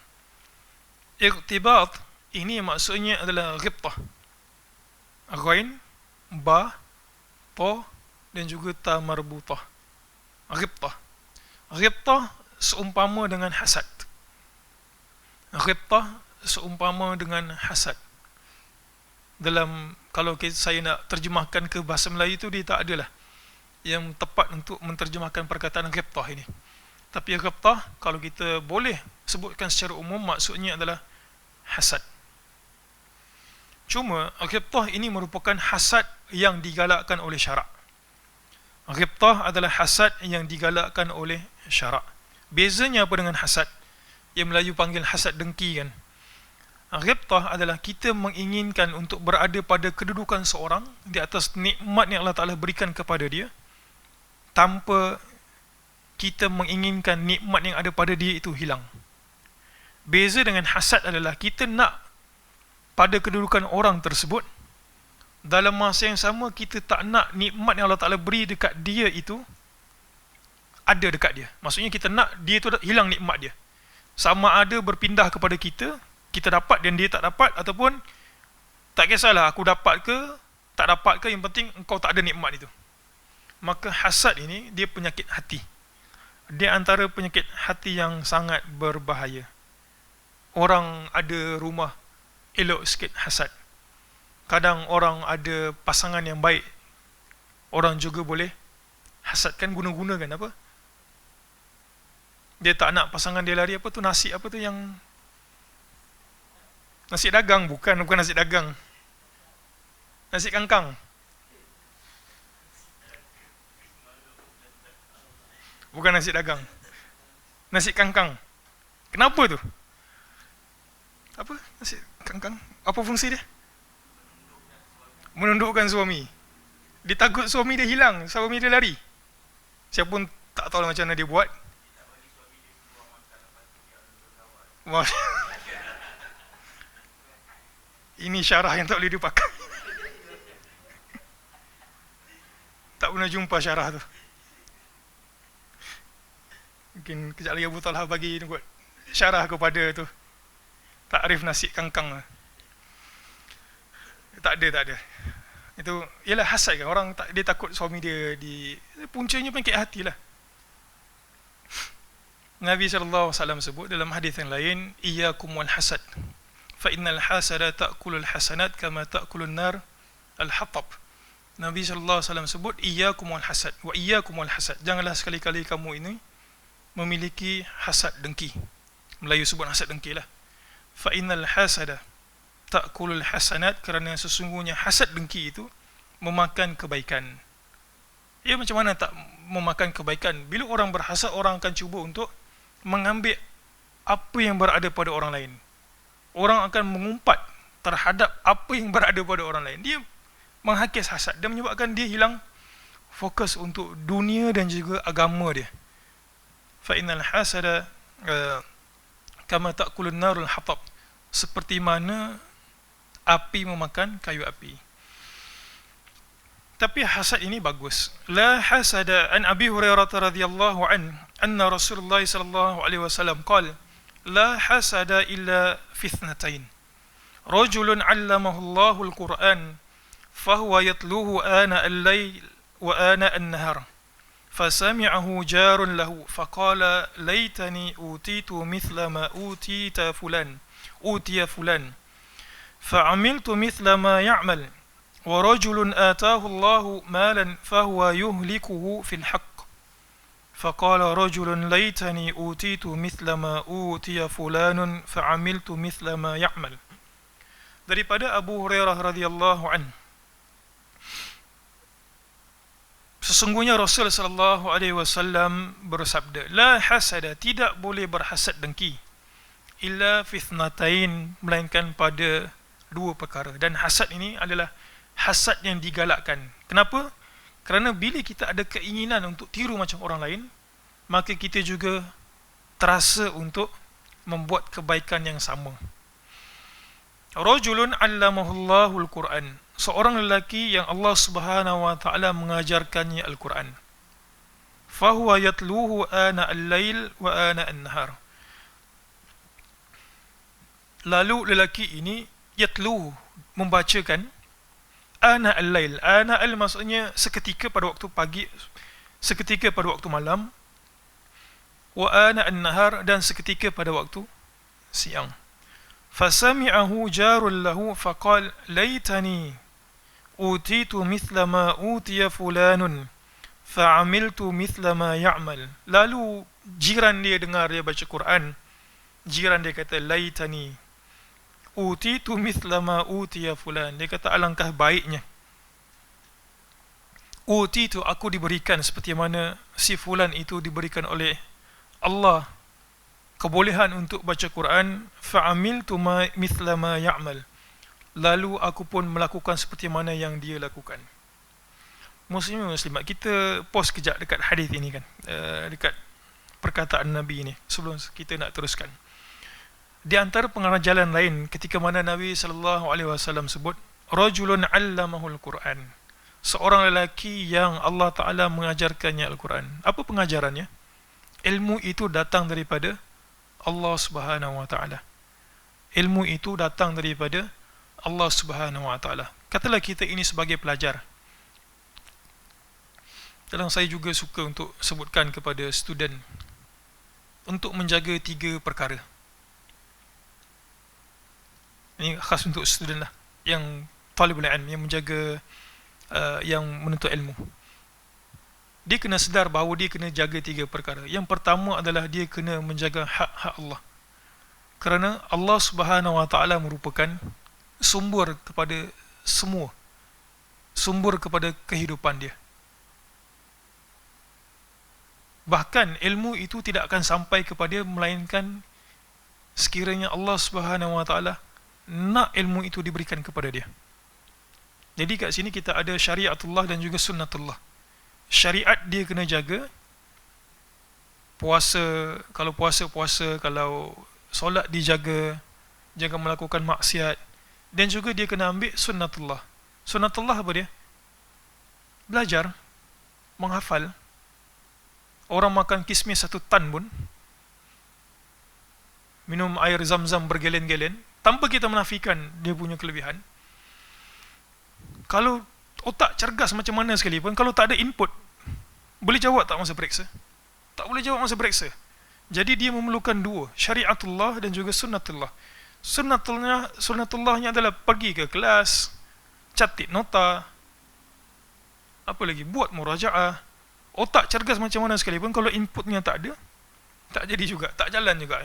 Irtibat ini maksudnya adalah ghibtah. Ghain, ba, ta dan juga ta marbutah. Ghibtah. Ghibtah seumpama dengan hasad. Ghibtah seumpama dengan hasad. Dalam, kalau saya nak terjemahkan ke bahasa Melayu tu, dia tak adalah yang tepat untuk menterjemahkan perkataan ghibtah ini. Tapi ghibtah, kalau kita boleh sebutkan secara umum, maksudnya adalah hasad. Cuma ghibtah ini merupakan hasad yang digalakkan oleh syarak. Ghibtah adalah hasad yang digalakkan oleh syarak. Bezanya apa dengan hasad? Yang Melayu panggil hasad dengki kan. Ghibtah adalah kita menginginkan untuk berada pada kedudukan seorang di atas nikmat yang Allah Ta'ala berikan kepada dia, tanpa kita menginginkan nikmat yang ada pada dia itu hilang. Beza dengan hasad adalah kita nak pada kedudukan orang tersebut, dalam masa yang sama kita tak nak nikmat yang Allah Ta'ala beri dekat dia itu ada dekat dia. Maksudnya kita nak dia tu hilang nikmat dia. Sama ada berpindah kepada kita, kita dapat dan dia tak dapat, ataupun tak kisahlah aku dapat ke tak dapat ke, yang penting engkau tak ada nikmat itu. Maka hasad ini dia penyakit hati. Dia antara penyakit hati yang sangat berbahaya. Orang ada rumah elok sikit hasad. Kadang orang ada pasangan yang baik, orang juga boleh hasad kan, guna-gunakan apa? Dia tak nak pasangan dia lari apa tu, nasi apa tu yang nasi dagang, bukan nasi dagang. Nasi kangkang. Bukan nasi dagang. Nasi kangkang. Kenapa tu? Apa nasi kangkang? Apa fungsi dia? Menundukkan suami. Dia takut suami dia hilang, suami dia lari. Saya pun tak tahu macam mana dia buat. Wah. Ini syarah yang tak boleh dipakai. Tak pernah jumpa syarah tu. Mungkin kejap lagi Abu Talha bagi buat syarah kepada tu takrif nasi kangkang. Tak ada. Itu ialah hasad kan, orang dia takut suami dia puncanya penyakit hati lah. Nabi sallallahu alaihi wasallam sebut dalam hadis yang lain, iyyakum wal hasad fa innal hasada ta'kulul hasanat kama ta'kulun nar al hatab. Nabi sallallahu alaihi wasallam sebut iyyakum wal hasad, wa iyyakum wal hasad, janganlah sekali-kali kamu ini memiliki hasad dengki. Melayu sebut hasad dengki lah. Fa innal hasada ta'kulul hasanat, kerana sesungguhnya hasad dengki itu memakan kebaikan. Ia macam mana tak memakan kebaikan? Bila orang berhasad, orang akan cuba untuk mengambil apa yang berada pada orang lain. Orang akan mengumpat terhadap apa yang berada pada orang lain. Dia menghakis hasad dan menyebabkan dia hilang fokus untuk dunia dan juga agama dia. Fa innal hasada kama ta'kulun narul hatab, seperti mana api memakan kayu api. Tapi hasad ini bagus. La hasada, an Abi Hurairah radhiyallahu an anna Rasulullah sallallahu alaihi wasallam qala la hasada illa fi ithnatain. Rajulun 'allamahu Allahu al-Qur'an fahuwa yatluhu ana al-layl wa ana an-nahar. فسمعه جار له فقال ليتني أوتيت مثل ما أوتي فلان فعملت مثل ما يعمل ورجل آتاه الله مالا فهو يهلكه في الحق فقال رجل ليتني أوتيت مثل ما أوتي فلان فعملت مثل ما يعمل. Daripada Abu Hurairah radhiyallahu anhu, sesungguhnya Rasul sallallahu alaihi wasallam bersabda, la hasada, tidak boleh berhasad dengki, illa fitnatain, melainkan pada dua perkara. Dan hasad ini adalah hasad yang digalakkan. Kenapa? Kerana bila kita ada keinginan untuk tiru macam orang lain, maka kita juga terasa untuk membuat kebaikan yang sama. Rajulun 'allamahu Allahul Qur'an, seorang lelaki yang Allah Subhanahu wa taala mengajarkannya Al-Quran. Fahuwa yatluhu ana al-lail wa ana an-nahar. Lalu lelaki ini yatluhu, membacakan, ana al-lail. Ana al maksudnya seketika pada waktu pagi, seketika pada waktu malam. Wa ana an-nahar, dan seketika pada waktu siang. Fasami'ahu jarul lahu faqal laitani utitu mithla ma utiya fulanun fa'amiltu mithla ma ya'mal. Lalu jiran dia dengar dia baca Quran, jiran dia kata laitani utitu mithla ma utiya fulan. Dia kata alangkah baiknya utitu, aku diberikan seperti mana si fulan itu diberikan oleh Allah kebolehan untuk baca Quran, fa'amiltu mithla ma ya'mal, lalu aku pun melakukan seperti mana yang dia lakukan. Muslimin muslimat, kita pause kejap dekat hadis ini kan, dekat perkataan Nabi ini sebelum kita nak teruskan. Di antara pengajaran lain ketika mana Nabi SAW sebut rajulun 'allamahul Quran, seorang lelaki yang Allah Ta'ala mengajarkannya Al-Quran. Apa pengajarannya? Ilmu itu datang daripada Allah Subhanahu Wa Ta'ala. Ilmu itu datang daripada Allah Subhanahu Wa Ta'ala. Katalah kita ini sebagai pelajar. Dalam saya juga suka untuk sebutkan kepada student untuk menjaga 3 perkara. Ini khas untuk student lah, yang talibul ilm, yang menjaga yang menuntut ilmu. Dia kena sedar bahawa dia kena jaga 3 perkara. Yang pertama adalah dia kena menjaga hak-hak Allah. Kerana Allah Subhanahu Wa Ta'ala merupakan sumber kepada semua, sumber kepada kehidupan dia. Bahkan ilmu itu tidak akan sampai kepada dia melainkan sekiranya Allah Subhanahu Wa Ta'ala nak ilmu itu diberikan kepada dia. Jadi kat sini kita ada syariatullah dan juga sunnatullah. Syariat dia kena jaga. Puasa, kalau puasa, kalau solat dijaga, jangan melakukan maksiat. Dan juga dia kena ambil sunnatullah. Sunnatullah apa dia? Belajar, menghafal. Orang makan kismis 1 tan pun, minum air zam-zam bergelen-gelen, tanpa kita menafikan dia punya kelebihan. Kalau otak cergas macam mana sekalipun, kalau tak ada input, boleh jawab tak masa periksa? Tak boleh jawab masa periksa. Jadi dia memerlukan 2, syariatullah dan juga sunnatullah. Sunnatullahnya adalah pergi ke kelas, catat nota, apa lagi, buat murajaah. Otak cergas macam mana sekalipun, kalau inputnya tak ada, tak jadi juga, tak jalan juga.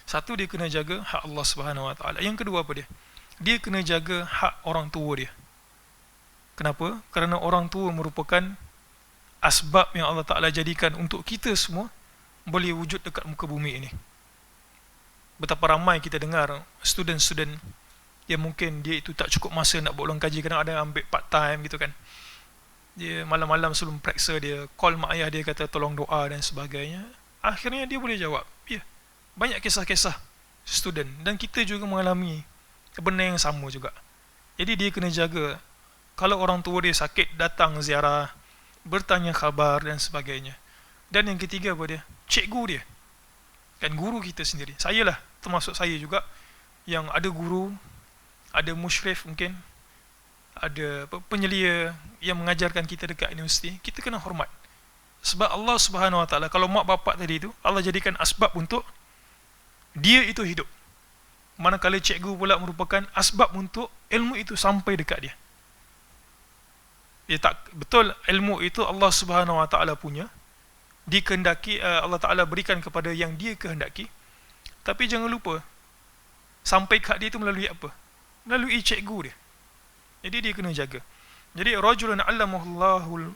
Satu, dia kena jaga hak Allah Subhanahu Wa Ta'ala. Yang kedua apa dia? Dia kena jaga hak orang tua dia. Kenapa? Kerana orang tua merupakan asbab yang Allah Ta'ala jadikan untuk kita semua boleh wujud dekat muka bumi ini. Betapa ramai kita dengar student-student yang mungkin dia itu tak cukup masa nak buat ulang kaji, kadang ada ambil part time gitu kan. Dia malam-malam sebelum periksa dia call mak ayah dia, kata tolong doa dan sebagainya. Akhirnya dia boleh jawab. Ya, banyak kisah-kisah student, dan kita juga mengalami benda yang sama juga. Jadi dia kena jaga. Kalau orang tua dia sakit, datang ziarah, bertanya khabar dan sebagainya. Dan yang ketiga apa dia? Cikgu dia. Kan guru kita sendiri. Saya lah, termasuk saya juga, yang ada guru, ada musyrif mungkin, ada penyelia yang mengajarkan kita dekat universiti. Kita kena hormat. Sebab Allah Subhanahu Wa Ta'ala, kalau mak bapak tadi itu, Allah jadikan asbab untuk dia itu hidup. Manakala cikgu pula merupakan asbab untuk ilmu itu sampai dekat dia. Dia tak betul, ilmu itu Allah Subhanahu Wa Ta'ala punya, dikehendaki, Allah Ta'ala berikan kepada yang dia kehendaki. Tapi jangan lupa, sampai kat dia itu melalui apa? Melalui cikgu dia. Jadi dia kena jaga. Jadi rajulun 'allamahullahul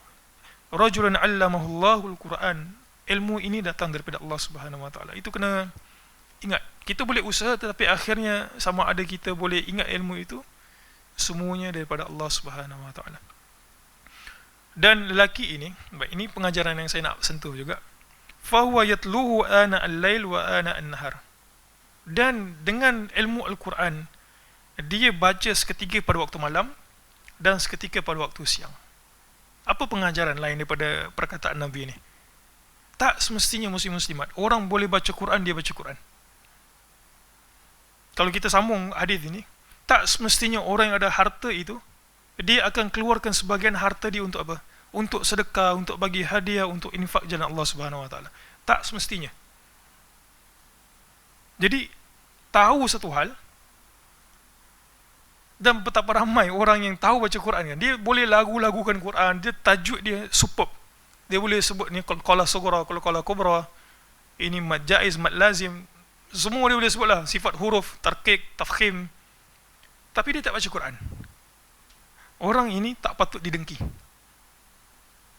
Quran, ilmu ini datang daripada Allah Subhanahu Wa Ta'ala. Itu kena ingat. Kita boleh usaha, tetapi akhirnya sama ada kita boleh ingat ilmu itu, semuanya daripada Allah Subhanahu Wa Ta'ala. Dan lelaki ini, ini pengajaran yang saya nak sentuh juga. Fahuwa yatluhu ana al-lail wa ana an-nahar. Dan dengan ilmu Al-Quran, dia baca seketika pada waktu malam dan seketika pada waktu siang. Apa pengajaran lain daripada perkataan Nabi ini? Tak semestinya muslim-muslimat orang boleh baca Quran, dia baca Quran. Kalau kita sambung hadis ini, tak semestinya orang yang ada harta itu, dia akan keluarkan sebahagian harta dia untuk apa? Untuk sedekah, untuk bagi hadiah, untuk infak jalan Allah Subhanahu Wa Ta'ala. Tak semestinya. Jadi tahu satu hal, dan betapa ramai orang yang tahu baca Quran kan, dia boleh lagu-lagukan Quran, dia tajuk dia superb. Dia boleh sebut ni qala sughra, qala kubra, ini mad jaiz, mad lazim, semua dia boleh sebutlah, sifat huruf, tarqiq, tafkhim. Tapi dia tak baca Quran. Orang ini tak patut didengki.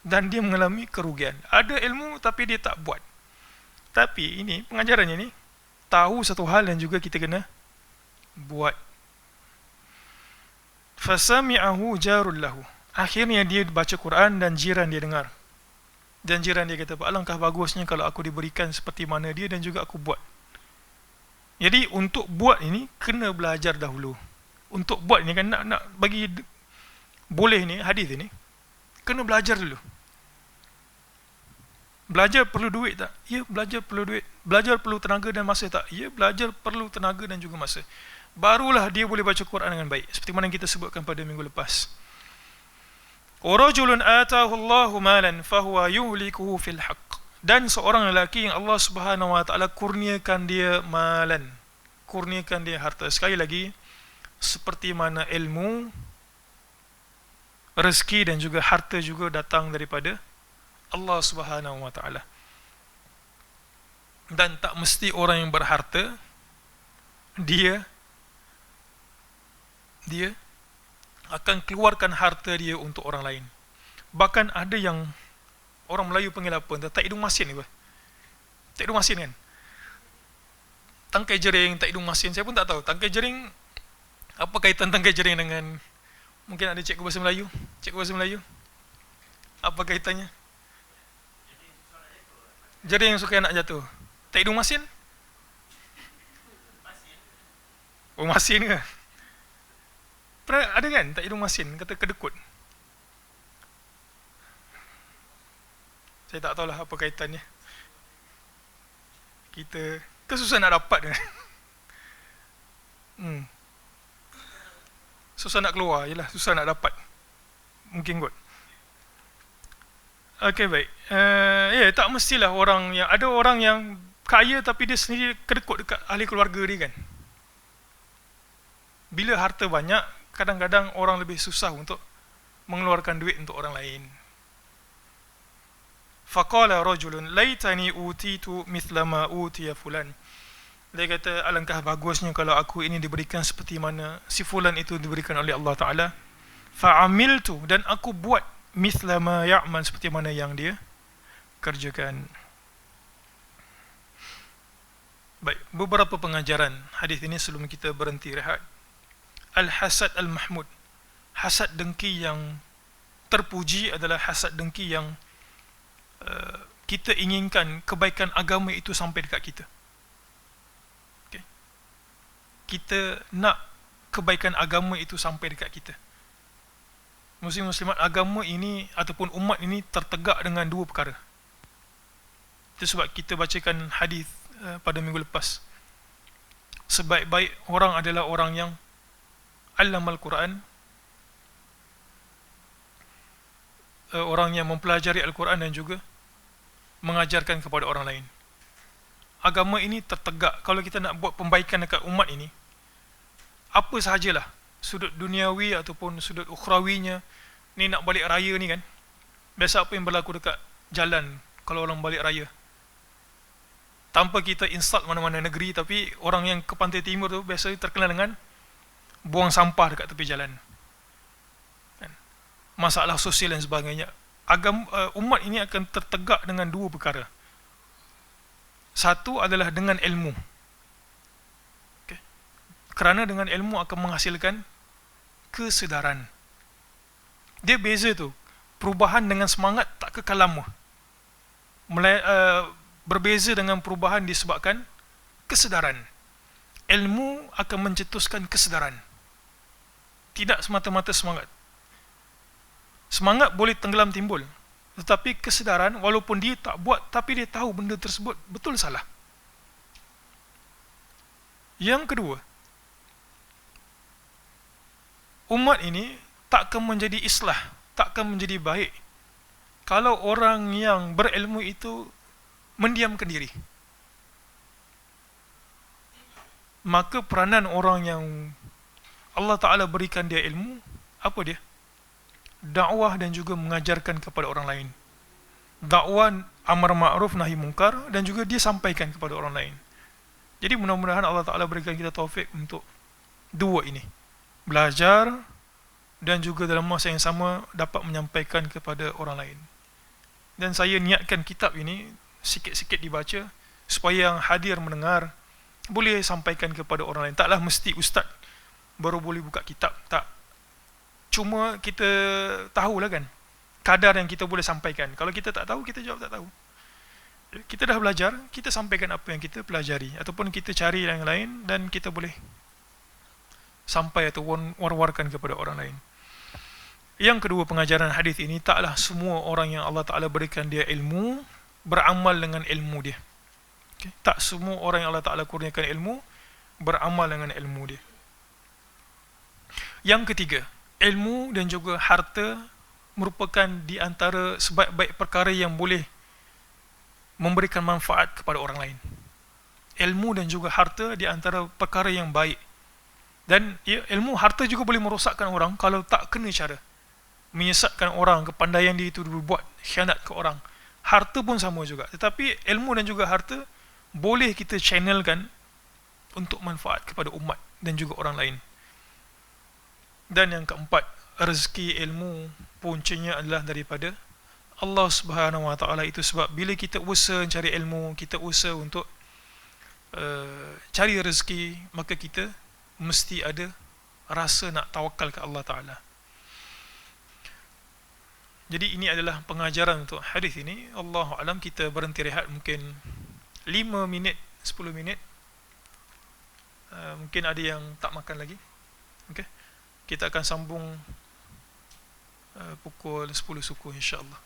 dan dia mengalami kerugian. Ada ilmu tapi dia tak buat. Tapi ini pengajarannya ni, tahu satu hal dan juga kita kena buat. Fasami'ahu jarul lahu. Akhirnya dia baca Quran dan jiran dia dengar. Dan jiran dia kata, alangkah bagusnya kalau aku diberikan seperti mana dia dan juga aku buat. Jadi untuk buat ini kena belajar dahulu. Untuk buat ini kan nak bagi boleh ni hadis ini kena belajar dulu. Belajar perlu duit tak? Ya, belajar perlu duit. Belajar perlu tenaga dan masa tak? Ya, belajar perlu tenaga dan juga masa. Barulah dia boleh baca Quran dengan baik. Seperti mana yang kita sebutkan pada minggu lepas. Warajulun atahu Allahu malan fahuwa yuhlikuhu fil haqq. Dan seorang lelaki yang Allah Subhanahu wa taala kurniakan dia malan. Kurniakan dia harta. Sekali lagi, seperti mana ilmu, rezeki dan juga harta juga datang daripada Allah Subhanahu wa taala. Dan tak mesti orang yang berharta dia akan keluarkan harta dia untuk orang lain. Bahkan ada yang orang Melayu panggil apa? Tak hidung masin ke? Tak hidung masin kan? Tangkai jering, tak hidung masin. Saya pun tak tahu. Tangkai jering, apa kaitan tangkai jering dengan, mungkin ada cikgu bahasa Melayu? Cikgu bahasa Melayu? Apa kaitannya? Jering yang suka nak jatuh. Tak hidung masin? Oh, masin ke? Pernah ada kan tak hidung masin, kata kedekut. Saya tak tahulah apa kaitannya. Kita susah nak dapat kan? Susah nak keluar, yelah, susah nak dapat. Mungkin kot. Okey, baik. Tak mestilah orang yang, ada orang yang kaya tapi dia sendiri kedekut dekat ahli keluarga dia kan. Bila harta banyak, kadang-kadang orang lebih susah untuk mengeluarkan duit untuk orang lain. Faqala rajulun laitani utitu mithla ma utiya fulan. Dia kata, alangkah bagusnya kalau aku ini diberikan seperti mana si fulan itu diberikan oleh Allah Ta'ala. Fa'amiltu, dan aku buat mithla ma ya'mal, seperti mana yang dia kerjakan. Baik, beberapa pengajaran hadis ini sebelum kita berhenti rehat. Al-hasad al-mahmud. Hasad dengki yang terpuji adalah hasad dengki yang kita inginkan kebaikan agama itu sampai dekat kita. Okay. Kita nak kebaikan agama itu sampai dekat kita. Muslim-muslimat, agama ini ataupun umat ini tertegak dengan dua perkara. Itu sebab kita bacakan hadis pada minggu lepas. Sebaik-baik orang adalah orang yang Allamal Quran, orang yang mempelajari Al-Quran dan juga mengajarkan kepada orang lain. Agama ini tertegak. Kalau kita nak buat pembaikan dekat umat ini, apa sahajalah, sudut duniawi ataupun sudut ukhrawinya, ni nak balik raya ni kan, biasa apa yang berlaku dekat jalan kalau orang balik raya? Tanpa kita insult mana-mana negeri, tapi orang yang ke pantai timur tu biasa terkenal dengan buang sampah dekat tepi jalan, masalah sosial dan sebagainya. Umat ini akan tertegak dengan dua perkara. Satu adalah dengan ilmu. Okay. Kerana dengan ilmu akan menghasilkan kesedaran. Dia beza tu. Perubahan dengan semangat tak kekal lama. Berbeza dengan perubahan disebabkan kesedaran. Ilmu akan mencetuskan kesedaran. Tidak semata-mata semangat. Semangat boleh tenggelam timbul, tetapi kesedaran, walaupun dia tak buat, tapi dia tahu benda tersebut betul salah. Yang kedua, umat ini tak akan menjadi islah, tak akan menjadi baik kalau orang yang berilmu itu mendiamkan diri. Maka peranan orang yang Allah Ta'ala berikan dia ilmu, apa dia? Dakwah dan juga mengajarkan kepada orang lain. Dakwah amar ma'ruf nahi mungkar, dan juga dia sampaikan kepada orang lain. Jadi mudah-mudahan Allah Ta'ala berikan kita taufik untuk dua ini. Belajar dan juga dalam masa yang sama dapat menyampaikan kepada orang lain. Dan saya niatkan kitab ini sikit-sikit dibaca supaya yang hadir mendengar boleh sampaikan kepada orang lain. Taklah mesti ustaz baru boleh buka kitab, tak. Cuma kita tahulah kan kadar yang kita boleh sampaikan. Kalau kita tak tahu, kita jawab tak tahu. Kita dah belajar, kita sampaikan apa yang kita pelajari, ataupun kita cari yang lain dan kita boleh sampai atau war-warkan kepada orang lain. Yang kedua, pengajaran hadis ini, taklah semua orang yang Allah Ta'ala berikan dia ilmu beramal dengan ilmu dia. Okay? Tak semua orang yang Allah Ta'ala kurniakan ilmu beramal dengan ilmu dia. Yang ketiga, ilmu dan juga harta merupakan di antara sebaik-baik perkara yang boleh memberikan manfaat kepada orang lain. Ilmu dan juga harta di antara perkara yang baik. Dan ilmu, harta juga boleh merosakkan orang kalau tak kena cara. Menyesatkan orang, kepandaian dia itu berbuat khianat ke orang. Harta pun sama juga. Tetapi ilmu dan juga harta boleh kita channelkan untuk manfaat kepada umat dan juga orang lain. Dan yang keempat, rezeki ilmu puncanya adalah daripada Allah Subhanahu Wa Taala. Itu sebab bila kita usaha cari ilmu, kita usaha untuk cari rezeki, maka kita mesti ada rasa nak tawakal ke Allah Ta'ala. Jadi ini adalah pengajaran untuk hadis ini. Allahu alam, kita berhenti rehat mungkin 5 minit, 10 minit. Mungkin ada yang tak makan lagi. Okay. Kita akan sambung pukul 10 suku insya-Allah.